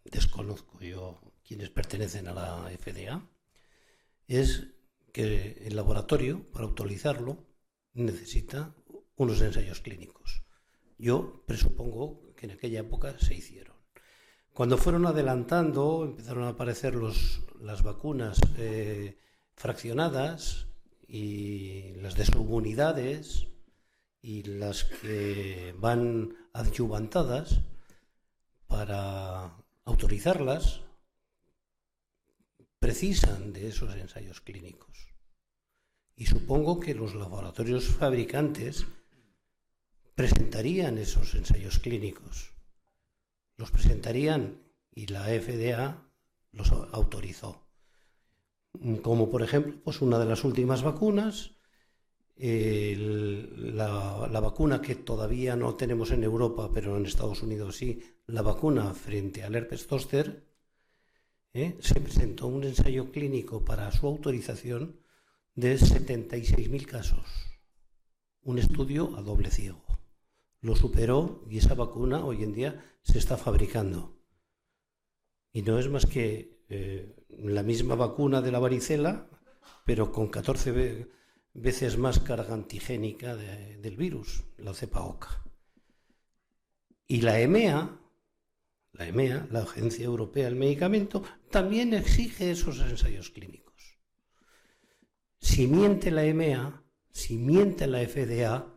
desconozco yo quienes pertenecen a la FDA, es que el laboratorio, para autorizarlo, necesita unos ensayos clínicos. Yo presupongo que en aquella época se hicieron. Cuando fueron adelantando, empezaron a aparecer las vacunas fraccionadas y las de subunidades y las que van adyuvantadas. Para autorizarlas precisan de esos ensayos clínicos. Y supongo que los laboratorios fabricantes presentarían esos ensayos clínicos. Los presentarían y la FDA los autorizó. Como por ejemplo, pues una de las últimas vacunas, la vacuna que todavía no tenemos en Europa, pero en Estados Unidos sí, la vacuna frente al herpes zóster, se presentó un ensayo clínico para su autorización de 76.000 casos. Un estudio a doble ciego. Lo superó y esa vacuna hoy en día se está fabricando. Y no es más que la misma vacuna de la varicela, pero con 14 veces más carga antigénica del virus, la cepa OCA. Y la EMEA, la Agencia Europea del Medicamento, también exige esos ensayos clínicos. Si miente la EMEA, si miente la FDA,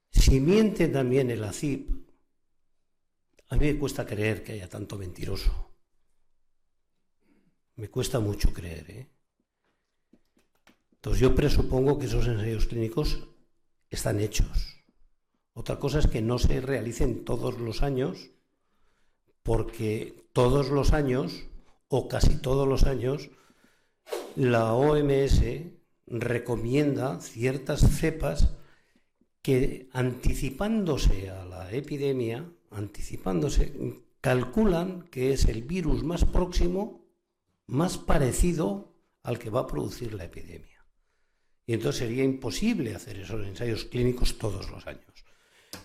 si miente también el ACIP, a mí me cuesta creer que haya tanto mentiroso. Me cuesta mucho creer, Entonces yo presupongo que esos ensayos clínicos están hechos. Otra cosa es que no se realicen todos los años, porque todos los años, o casi todos los años, la OMS recomienda ciertas cepas que, anticipándose a la epidemia, calculan que es el virus más próximo, más parecido al que va a producir la epidemia. Y entonces sería imposible hacer esos ensayos clínicos todos los años.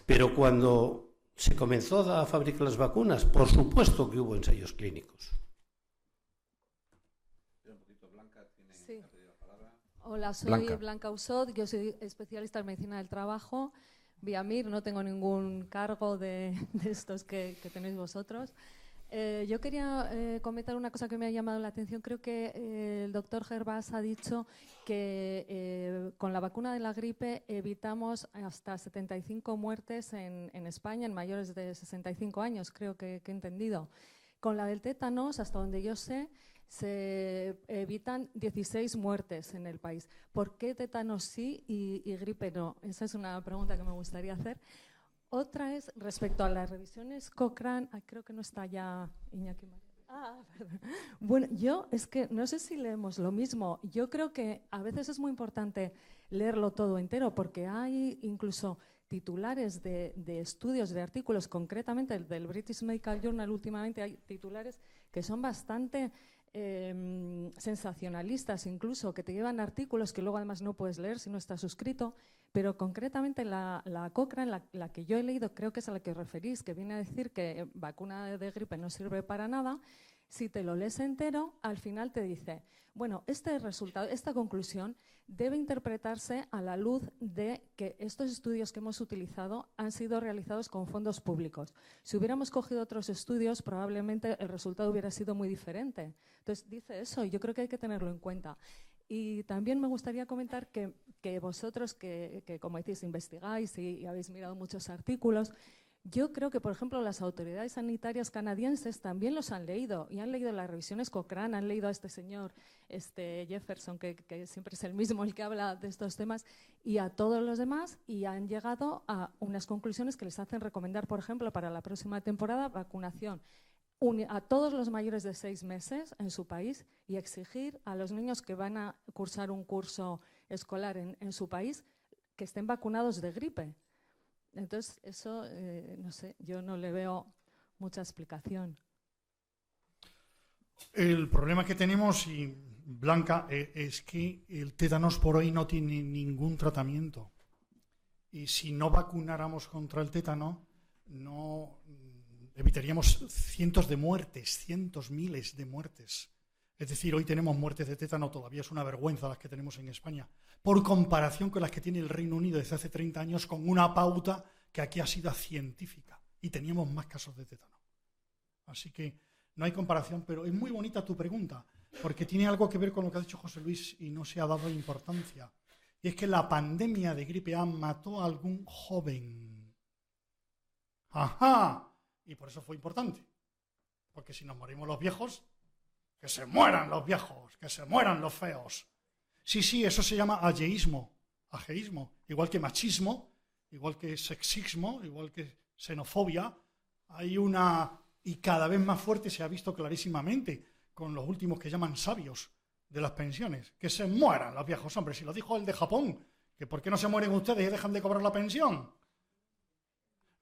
Pero cuando se comenzó a fabricar las vacunas, por supuesto que hubo ensayos clínicos. Sí. Hola, soy Blanca Usod, yo soy especialista en medicina del trabajo. Vía MIR, no tengo ningún cargo de estos que tenéis vosotros. Yo quería comentar una cosa que me ha llamado la atención. Creo que el doctor Gervás ha dicho que con la vacuna de la gripe evitamos hasta 75 muertes en España, en mayores de 65 años, creo que he entendido. Con la del tétanos, hasta donde yo sé, se evitan 16 muertes en el país. ¿Por qué tétanos sí y gripe no? Esa es una pregunta que me gustaría hacer. Otra es respecto a las revisiones Cochrane. Creo que no está ya Iñaki María. Bueno, yo es que no sé si leemos lo mismo. Yo creo que a veces es muy importante leerlo todo entero, porque hay incluso titulares de estudios, de artículos, concretamente el del British Medical Journal. Últimamente hay titulares que son bastante sensacionalistas, incluso, que te llevan artículos que luego además no puedes leer si no estás suscrito. Pero concretamente la Cochrane, la que yo he leído, creo que es a la que os referís, que viene a decir que vacuna de gripe no sirve para nada. Si te lo lees entero, al final te dice, bueno, este resultado, esta conclusión debe interpretarse a la luz de que estos estudios que hemos utilizado han sido realizados con fondos públicos. Si hubiéramos cogido otros estudios, probablemente el resultado hubiera sido muy diferente. Entonces dice eso y yo creo que hay que tenerlo en cuenta. Y también me gustaría comentar que vosotros, que como decís, investigáis y habéis mirado muchos artículos, yo creo que, por ejemplo, las autoridades sanitarias canadienses también los han leído y han leído las revisiones Cochrane, han leído a este señor Jefferson, que siempre es el mismo el que habla de estos temas, y a todos los demás, y han llegado a unas conclusiones que les hacen recomendar, por ejemplo, para la próxima temporada, vacunación a todos los mayores de 6 meses en su país y exigir a los niños que van a cursar un curso escolar en su país que estén vacunados de gripe. Entonces, eso, no sé, yo no le veo mucha explicación. El problema que tenemos, y Blanca, es que el tétanos por hoy no tiene ningún tratamiento. Y si no vacunáramos contra el tétano, no evitaríamos cientos de muertes, miles de muertes. Es decir, hoy tenemos muertes de tétano, todavía es una vergüenza las que tenemos en España, por comparación con las que tiene el Reino Unido desde hace 30 años, con una pauta que aquí ha sido científica, y teníamos más casos de tétano. Así que no hay comparación, pero es muy bonita tu pregunta, porque tiene algo que ver con lo que ha dicho José Luis y no se ha dado importancia. Y es que la pandemia de gripe A mató a algún joven. ¡Ajá! Y por eso fue importante. Porque si nos morimos los viejos, que se mueran los viejos, que se mueran los feos. Sí, eso se llama ageísmo, igual que machismo, igual que sexismo, igual que xenofobia. Hay una, y cada vez más fuerte se ha visto clarísimamente con los últimos que llaman sabios de las pensiones. Que se mueran los viejos, hombre, si lo dijo el de Japón, que ¿por qué no se mueren ustedes y dejan de cobrar la pensión?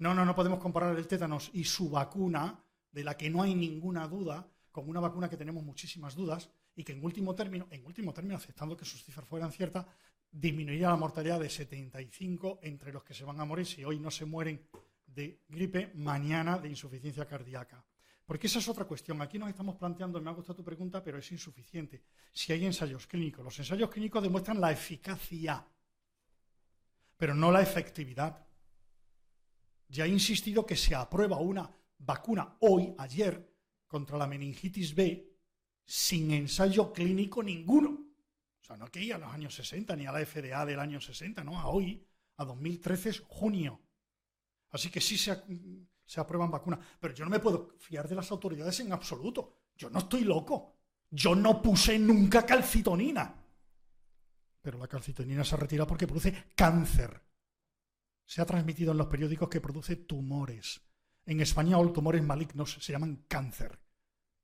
No podemos comparar el tétanos y su vacuna, de la que no hay ninguna duda, con una vacuna que tenemos muchísimas dudas y que en último término, aceptando que sus cifras fueran ciertas, disminuiría la mortalidad de 75 entre los que se van a morir, si hoy no se mueren de gripe, mañana de insuficiencia cardíaca. Porque esa es otra cuestión. Aquí nos estamos planteando, me ha gustado tu pregunta, pero es insuficiente. Si hay ensayos clínicos, los ensayos clínicos demuestran la eficacia, pero no la efectividad. Ya he insistido que se aprueba una vacuna hoy, ayer, contra la meningitis B, sin ensayo clínico ninguno. O sea, no que ir a los años 60, ni a la FDA del año 60, no, a hoy, a 2013, junio. Así que sí se aprueban vacunas. Pero yo no me puedo fiar de las autoridades en absoluto. Yo no estoy loco. Yo no puse nunca calcitonina. Pero la calcitonina se ha retirado porque produce cáncer. Se ha transmitido en los periódicos que produce tumores. En español, tumores malignos se llaman cáncer.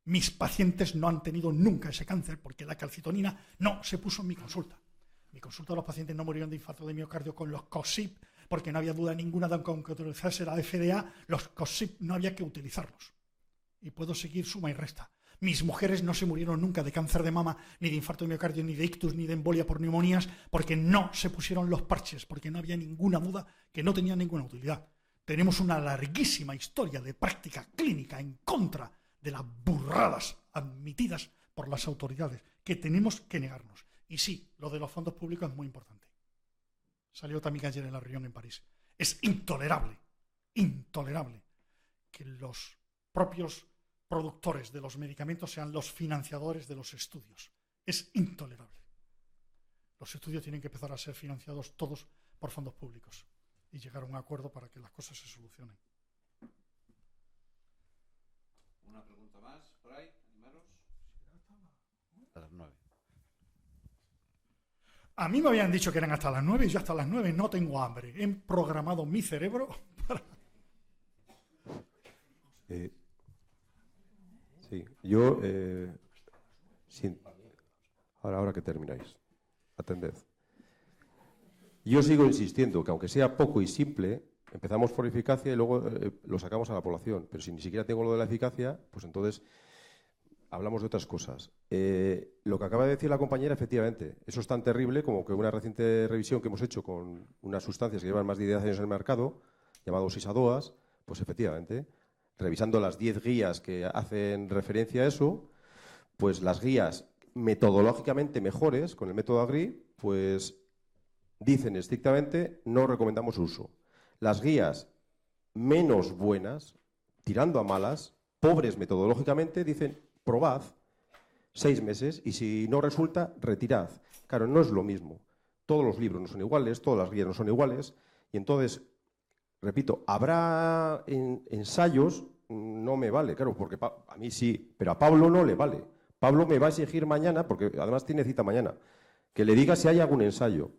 Mis pacientes no han tenido nunca ese cáncer porque la calcitonina no se puso en mi consulta. En mi consulta los pacientes no murieron de infarto de miocardio con los COSIP porque no había duda ninguna de que aunque utilizase la FDA, los COSIP no había que utilizarlos. Y puedo seguir suma y resta. Mis mujeres no se murieron nunca de cáncer de mama, ni de infarto de miocardio, ni de ictus, ni de embolia por neumonías, porque no se pusieron los parches, porque no había ninguna duda que no tenían ninguna utilidad. Tenemos una larguísima historia de práctica clínica en contra de las burradas admitidas por las autoridades, que tenemos que negarnos. Y sí, lo de los fondos públicos es muy importante. Salió también ayer en la reunión en París. Es intolerable que los propios productores de los medicamentos sean los financiadores de los estudios. Es intolerable. Los estudios tienen que empezar a ser financiados todos por fondos públicos y llegar a un acuerdo para que las cosas se solucionen. Una pregunta más, por ahí, animaros. A las 9. A mí me habían dicho que eran hasta las 9 y yo hasta las 9 no tengo hambre. He programado mi cerebro para... Sí, yo... ahora que termináis, atended. Yo sigo insistiendo que aunque sea poco y simple, empezamos por eficacia y luego lo sacamos a la población. Pero si ni siquiera tengo lo de la eficacia, pues entonces hablamos de otras cosas. Lo que acaba de decir la compañera, efectivamente, eso es tan terrible como que una reciente revisión que hemos hecho con unas sustancias que llevan más de 10 años en el mercado, llamados ISADOAS, pues efectivamente, revisando las 10 guías que hacen referencia a eso, pues las guías metodológicamente mejores, con el método AGRI, pues dicen estrictamente no recomendamos su uso. Las guías menos buenas, tirando a malas, pobres metodológicamente, dicen probad 6 meses y si no resulta, retirad. Claro, no es lo mismo. Todos los libros no son iguales, todas las guías no son iguales y entonces, repito, habrá ensayos, no me vale, claro, porque a mí sí, pero a Pablo no le vale. Pablo me va a exigir mañana, porque además tiene cita mañana, que le diga si hay algún ensayo.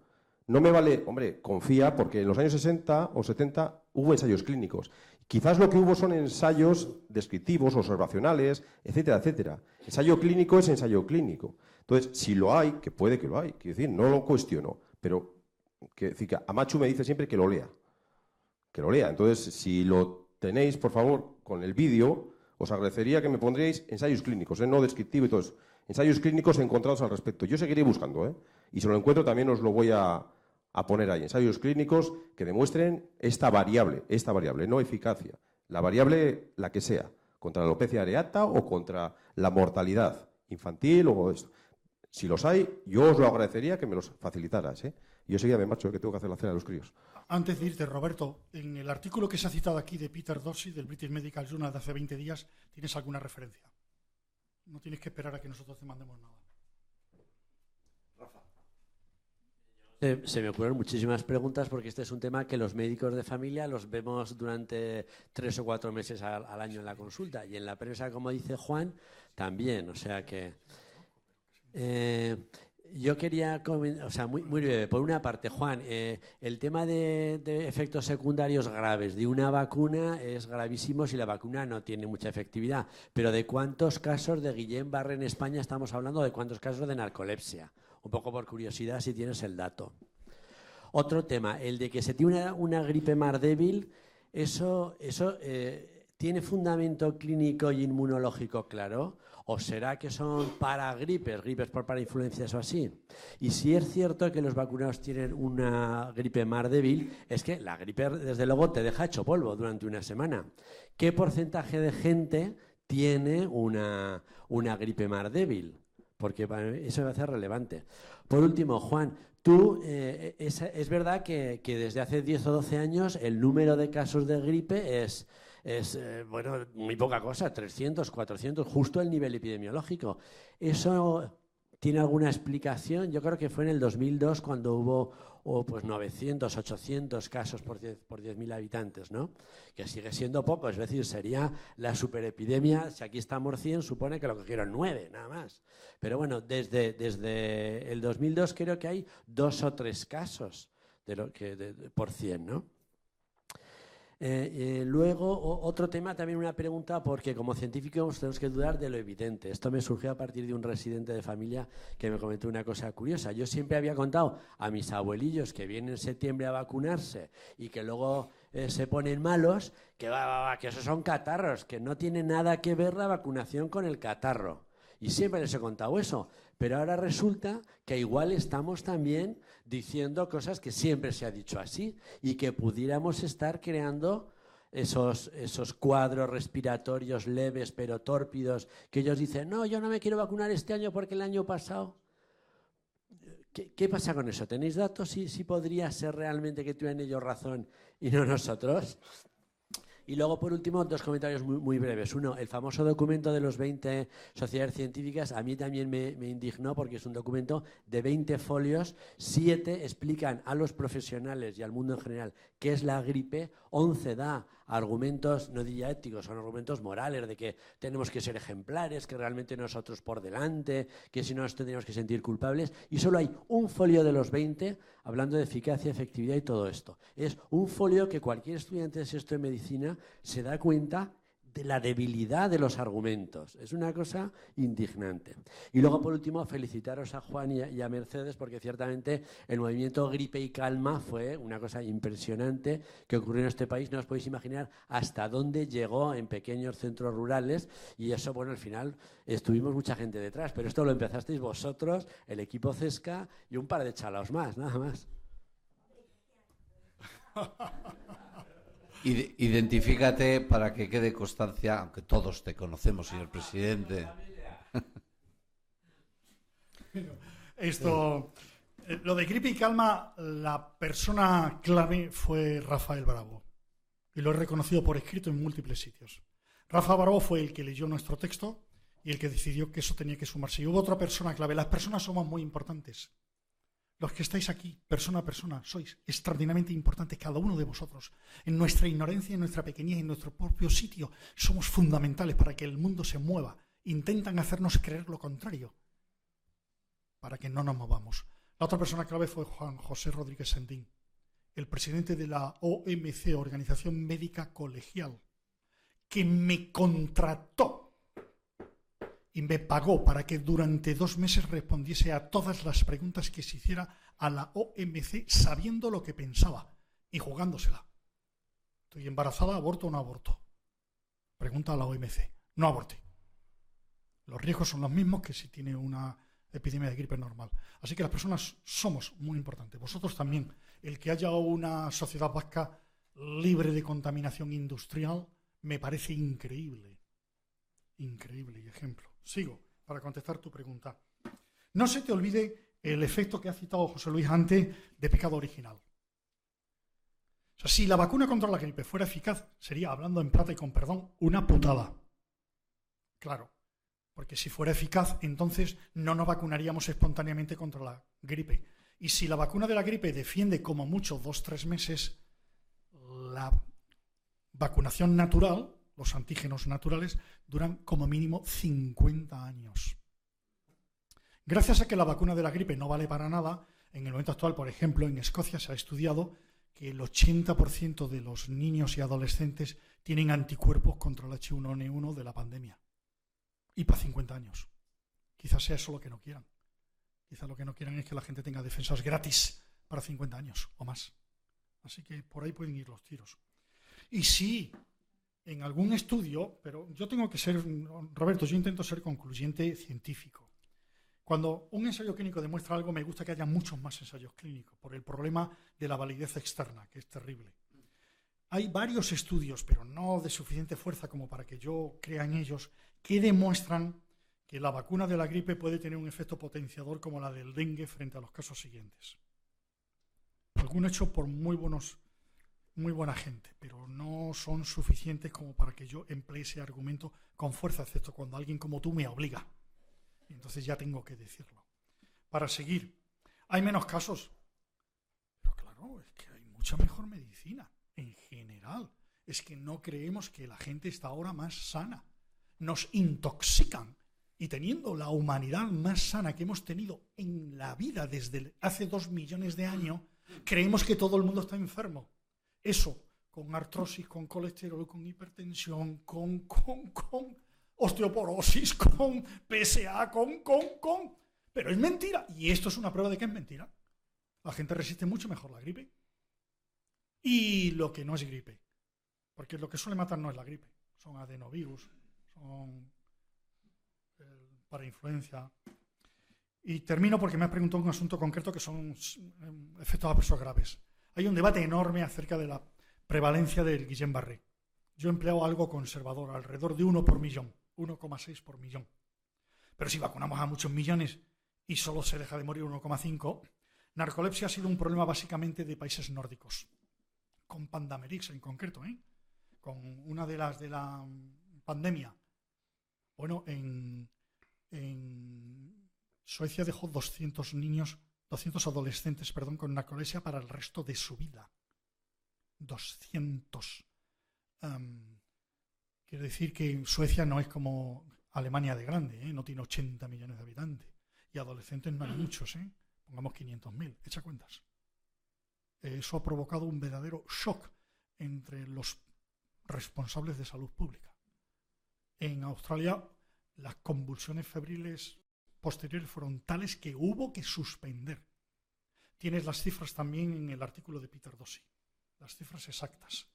No me vale, hombre, confía, porque en los años 60 o 70 hubo ensayos clínicos. Quizás lo que hubo son ensayos descriptivos, observacionales, etcétera, etcétera. Ensayo clínico es ensayo clínico. Entonces, si lo hay, que puede que lo hay, quiero decir, no lo cuestiono, pero que Amachu me dice siempre que lo lea. Que lo lea. Entonces, si lo tenéis, por favor, con el vídeo, os agradecería que me pondréis ensayos clínicos, no descriptivo y todo eso. Ensayos clínicos encontrados al respecto. Yo seguiré buscando, y si lo encuentro también os lo voy a poner ahí. Ensayos clínicos que demuestren esta variable, no eficacia. La variable, la que sea, contra la alopecia areata o contra la mortalidad infantil o esto. Si los hay, yo os lo agradecería que me los facilitaras. Yo seguía me marcho, que tengo que hacer la cena de los críos. Antes de irte, Roberto, en el artículo que se ha citado aquí de Peter Dorsey, del British Medical Journal de hace 20 días, ¿tienes alguna referencia? No tienes que esperar a que nosotros te mandemos nada. Rafa. Se me ocurren muchísimas preguntas porque este es un tema que los médicos de familia los vemos durante 3 o 4 meses al año en la consulta y en la prensa, como dice Juan, también. O sea que yo quería comentar, o sea, muy breve. Por una parte, Juan, el tema de efectos secundarios graves de una vacuna es gravísimo si la vacuna no tiene mucha efectividad. Pero ¿de cuántos casos de Guillain-Barré en España estamos hablando? ¿De cuántos casos de narcolepsia? Un poco por curiosidad, si tienes el dato. Otro tema, el de que se tiene una gripe más débil, eso ¿tiene fundamento clínico y inmunológico claro? ¿O será que son gripes por parainfluencias o así? Y si es cierto que los vacunados tienen una gripe más débil, es que la gripe, desde luego, te deja hecho polvo durante una semana. ¿Qué porcentaje de gente tiene una gripe más débil? Porque eso va a ser relevante. Por último, Juan, tú, es verdad que desde hace 10 o 12 años el número de casos de gripe es muy poca cosa, 300, 400, justo el nivel epidemiológico. Eso tiene alguna explicación. Yo creo que fue en el 2002 cuando hubo pues 900, 800 casos por 10.000 habitantes, ¿no? Que sigue siendo poco, es decir, sería la superepidemia. Si aquí estamos 100, supone que lo cogieron 9, nada más. Pero bueno, desde el 2002 creo que hay 2 o 3 casos por 100, ¿no? Luego, otro tema, también una pregunta, porque como científicos tenemos que dudar de lo evidente. Esto me surgió a partir de un residente de familia que me comentó una cosa curiosa. Yo siempre había contado a mis abuelillos que vienen en septiembre a vacunarse y que luego se ponen malos, que esos son catarros, que no tiene nada que ver la vacunación con el catarro. Y siempre les he contado eso. Pero ahora resulta que igual estamos también diciendo cosas que siempre se ha dicho así y que pudiéramos estar creando esos cuadros respiratorios leves pero tórpidos que ellos dicen, no, yo no me quiero vacunar este año porque el año pasado... ¿Qué pasa con eso? ¿Tenéis datos? ¿Sí podría ser realmente que tuvieran ellos razón y no nosotros? Y luego, por último, 2 comentarios muy breves. Uno, el famoso documento de los 20 sociedades científicas, a mí también me indignó porque es un documento de 20 folios, 7 explican a los profesionales y al mundo en general qué es la gripe, 11 da argumentos, no diría éticos, son argumentos morales de que tenemos que ser ejemplares, que realmente nosotros por delante, que si no nos tendríamos que sentir culpables, y solo hay un folio de los 20 hablando de eficacia, efectividad y todo esto. Es un folio que cualquier estudiante de sexto de medicina se da cuenta de la debilidad de los argumentos. Es una cosa indignante. Y luego, por último, felicitaros a Juan y a Mercedes, porque ciertamente el movimiento Gripe y Calma fue una cosa impresionante que ocurrió en este país. No os podéis imaginar hasta dónde llegó en pequeños centros rurales, y eso, bueno, al final estuvimos mucha gente detrás, pero esto lo empezasteis vosotros, el equipo CESCA y un par de chalaos más, nada más. Identifícate para que quede constancia, aunque todos te conocemos, señor presidente. Lo de Gripe y Calma, la persona clave fue Rafael Bravo. Y lo he reconocido por escrito en múltiples sitios. Rafa Bravo fue el que leyó nuestro texto y el que decidió que eso tenía que sumarse. Y hubo otra persona clave. Las personas somos muy importantes. Los que estáis aquí, persona a persona, sois extraordinariamente importantes, cada uno de vosotros. En nuestra ignorancia, en nuestra pequeñez, en nuestro propio sitio, somos fundamentales para que el mundo se mueva. Intentan hacernos creer lo contrario, para que no nos movamos. La otra persona clave fue Juan José Rodríguez Sendín, el presidente de la OMC, Organización Médica Colegial, que me contrató y me pagó para que durante 2 meses respondiese a todas las preguntas que se hiciera a la OMC, sabiendo lo que pensaba y jugándosela. ¿Estoy embarazada, aborto o no aborto? Pregunta a la OMC. No aborte. Los riesgos son los mismos que si tiene una epidemia de gripe normal. Así que las personas somos muy importantes. Vosotros también. El que haya una sociedad vasca libre de contaminación industrial me parece increíble. Increíble y ejemplo. Sigo para contestar tu pregunta. No se te olvide el efecto que ha citado José Luis antes de pecado original. O sea, si la vacuna contra la gripe fuera eficaz, sería, hablando en plata y con perdón, una putada. Claro, porque si fuera eficaz, entonces no nos vacunaríamos espontáneamente contra la gripe. Y si la vacuna de la gripe defiende como mucho 2-3 meses, la vacunación natural, los antígenos naturales, duran como mínimo 50 años. Gracias a que la vacuna de la gripe no vale para nada, en el momento actual, por ejemplo, en Escocia se ha estudiado que el 80% de los niños y adolescentes tienen anticuerpos contra el H1N1 de la pandemia. Y para 50 años. Quizás sea eso lo que no quieran. Quizás lo que no quieran es que la gente tenga defensas gratis para 50 años o más. Así que por ahí pueden ir los tiros. Y sí, en algún estudio, pero yo tengo que ser, Roberto, yo intento ser concluyente científico. Cuando un ensayo clínico demuestra algo, me gusta que haya muchos más ensayos clínicos, por el problema de la validez externa, que es terrible. Hay varios estudios, pero no de suficiente fuerza como para que yo crea en ellos, que demuestran que la vacuna de la gripe puede tener un efecto potenciador como la del dengue frente a los casos siguientes. Algunos hechos por muy buena gente, pero no son suficientes como para que yo emplee ese argumento con fuerza, excepto cuando alguien como tú me obliga. Y entonces ya tengo que decirlo. para seguir. Hay menos casos. Pero claro, es que hay mucha mejor medicina en general. Es que no creemos que la gente está ahora más sana. Nos intoxican. Y teniendo la humanidad más sana que hemos tenido en la vida desde hace 2 millones de años, creemos que todo el mundo está enfermo. Eso, con artrosis, con colesterol, con hipertensión, con osteoporosis, con PSA, con. Pero es mentira. Y esto es una prueba de que es mentira. La gente resiste mucho mejor la gripe. Y lo que no es gripe. Porque lo que suele matar no es la gripe. Son adenovirus, son para influencia. Y termino porque me has preguntado un asunto concreto que son efectos adversos graves. Hay un debate enorme acerca de la prevalencia del Guillain-Barré. Yo he empleado algo conservador, alrededor de 1 por millón, 1,6 por millón. Pero si vacunamos a muchos millones y solo se deja de morir 1,5, narcolepsia ha sido un problema básicamente de países nórdicos, con Pandemrix en concreto, con una de las de la pandemia. Bueno, en Suecia dejó 200 adolescentes, con narcolepsia para el resto de su vida. 200. Quiero decir que Suecia no es como Alemania de grande, no tiene 80 millones de habitantes. Y adolescentes no hay muchos, pongamos 500.000, echa cuentas. Eso ha provocado un verdadero shock entre los responsables de salud pública. En Australia, las convulsiones febriles posteriores fueron tales que hubo que suspender. Tienes las cifras también en el artículo de Peter Dossi, las cifras exactas.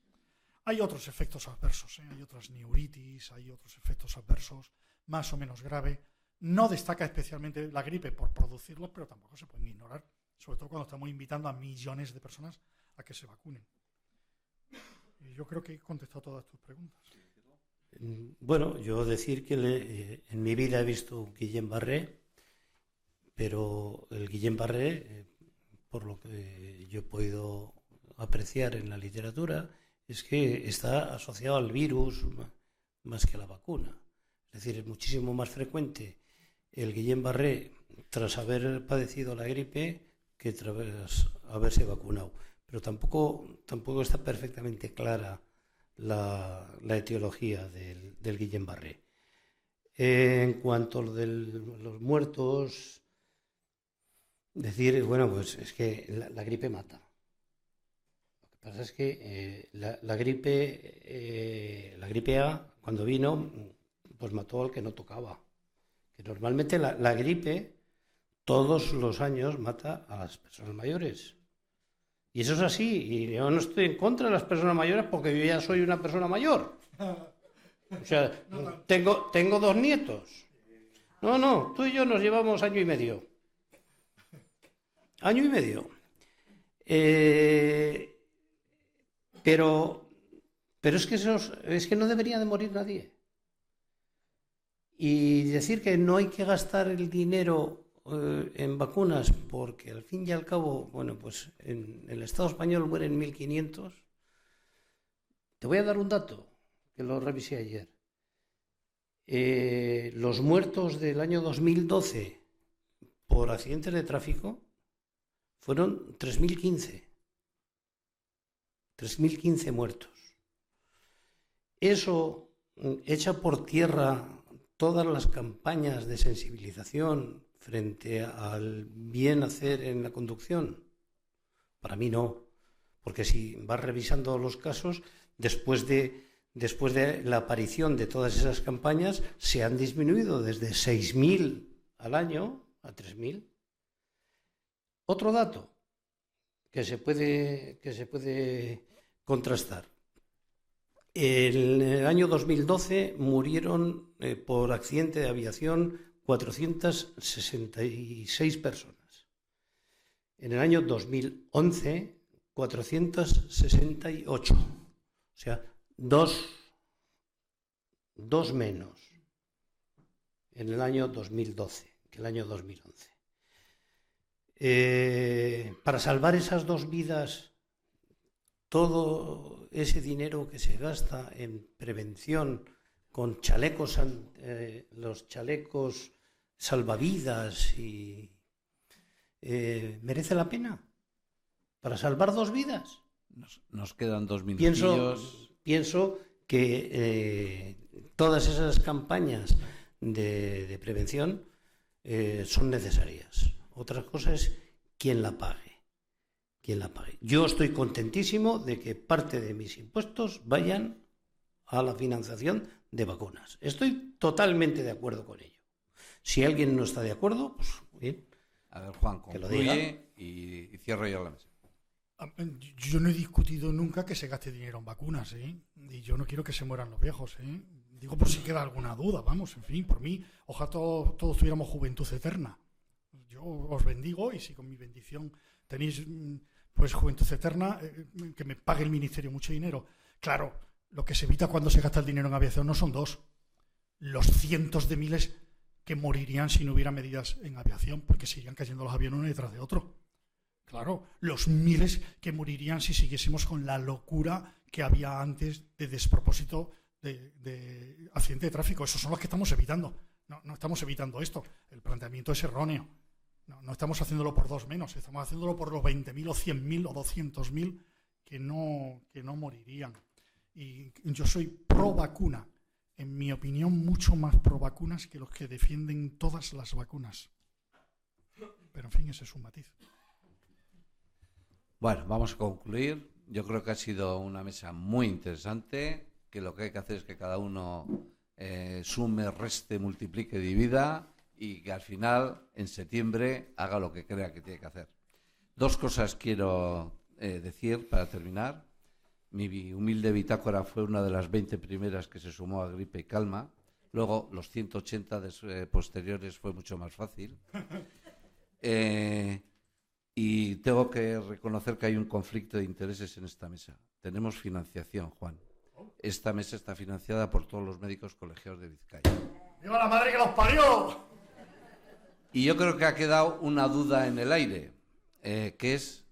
Hay otros efectos adversos, hay otras neuritis, hay otros efectos adversos más o menos graves. No destaca especialmente la gripe por producirlos, pero tampoco se pueden ignorar, sobre todo cuando estamos invitando a millones de personas a que se vacunen. Y yo creo que he contestado todas tus preguntas. Bueno, yo decir que en mi vida he visto un Guillain-Barré, pero el Guillain-Barré, por lo que yo he podido apreciar en la literatura, es que está asociado al virus más que a la vacuna. Es decir, es muchísimo más frecuente el Guillain-Barré tras haber padecido la gripe que tras haberse vacunado. Pero tampoco está perfectamente clara la etiología del Guillain-Barré. En cuanto a lo de los muertos, decir, bueno, pues es que la gripe mata. Lo que pasa es que la gripe A, cuando vino, pues mató al que no tocaba. Que normalmente la gripe todos los años mata a las personas mayores. Y eso es así, y yo no estoy en contra de las personas mayores porque yo ya soy una persona mayor. O sea, tengo 2 nietos. No, tú y yo nos llevamos año y medio. Año y medio. Pero es que no debería de morir nadie. Y decir que no hay que gastar el dinero en vacunas, porque al fin y al cabo, bueno, pues en el Estado español mueren 1.500. Te voy a dar un dato, que lo revisé ayer. Los muertos del año 2012 por accidentes de tráfico fueron 3.015. 3.015 muertos. Eso echa por tierra todas las campañas de sensibilización frente al bien hacer en la conducción. Para mí no, porque si vas revisando los casos, después de la aparición de todas esas campañas, se han disminuido desde 6.000 al año a 3.000. Otro dato que se puede contrastar. En el año 2012 murieron por accidente de aviación 466 personas. En el año 2011, 468. O sea, dos menos en el año 2012 que el año 2011. Para salvar esas 2 vidas, todo ese dinero que se gasta en prevención con chalecos, los chalecos salvavidas y ¿merece la pena? ¿Para salvar 2 vidas? Nos quedan 2 minutillos. Pienso que todas esas campañas de prevención son necesarias. Otra cosa es quién la pague. Yo estoy contentísimo de que parte de mis impuestos vayan a la financiación de vacunas. Estoy totalmente de acuerdo con ello. Si alguien no está de acuerdo, pues bien. A ver, Juan, que lo diga. concluye y cierro ya la mesa. Yo no he discutido nunca que se gaste dinero en vacunas, ¿eh? Y yo no quiero que se mueran los viejos, ¿eh? Digo por si queda alguna duda, vamos, en fin, por mí, ojalá todos tuviéramos juventud eterna. Yo os bendigo y si con mi bendición tenéis pues juventud eterna, que me pague el ministerio mucho dinero. Claro, lo que se evita cuando se gasta el dinero en aviación no son 2, los cientos de miles que morirían si no hubiera medidas en aviación, porque se irían cayendo los aviones uno detrás de otro. Claro, los miles que morirían si siguiésemos con la locura que había antes de despropósito de accidente de tráfico. Esos son los que estamos evitando. No estamos evitando esto. El planteamiento es erróneo. No estamos haciéndolo por 2 menos. Estamos haciéndolo por los 20.000 o 100.000 o 200.000 que no morirían. Y yo soy pro vacuna. En mi opinión, mucho más pro vacunas que los que defienden todas las vacunas. Pero, en fin, ese es un matiz. Bueno, vamos a concluir. Yo creo que ha sido una mesa muy interesante, que lo que hay que hacer es que cada uno sume, reste, multiplique, divida y que al final, en septiembre, haga lo que crea que tiene que hacer. 2 cosas quiero decir para terminar. Mi humilde bitácora fue una de las 20 primeras que se sumó a Gripe y Calma. Luego, los 180 posteriores fue mucho más fácil. Y tengo que reconocer que hay un conflicto de intereses en esta mesa. Tenemos financiación, Juan. Esta mesa está financiada por todos los médicos colegiados de Vizcaya. ¡Viva la madre que los parió! Y yo creo que ha quedado una duda en el aire, que es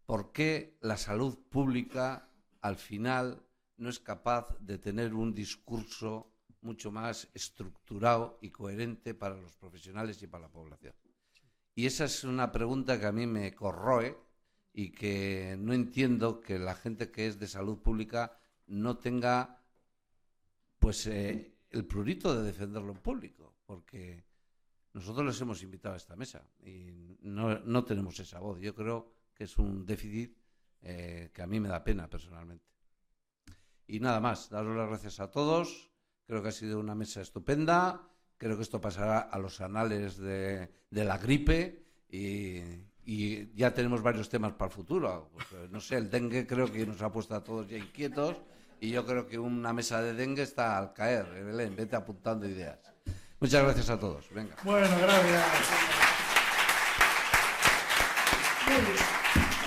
por qué la salud pública al final no es capaz de tener un discurso mucho más estructurado y coherente para los profesionales y para la población. Y esa es una pregunta que a mí me corroe y que no entiendo que la gente que es de salud pública no tenga pues el prurito de defenderlo en público, porque nosotros les hemos invitado a esta mesa y no tenemos esa voz. Yo creo que es un déficit que a mí me da pena personalmente. Y nada más, daros las gracias a todos. Creo que ha sido una mesa estupenda. Creo que esto pasará a los anales de la gripe y ya tenemos varios temas para el futuro. Pues, no sé, el dengue creo que nos ha puesto a todos ya inquietos y yo creo que una mesa de dengue está al caer. Belén, vete apuntando ideas. Muchas gracias a todos. Venga. Bueno, gracias. Muy bien.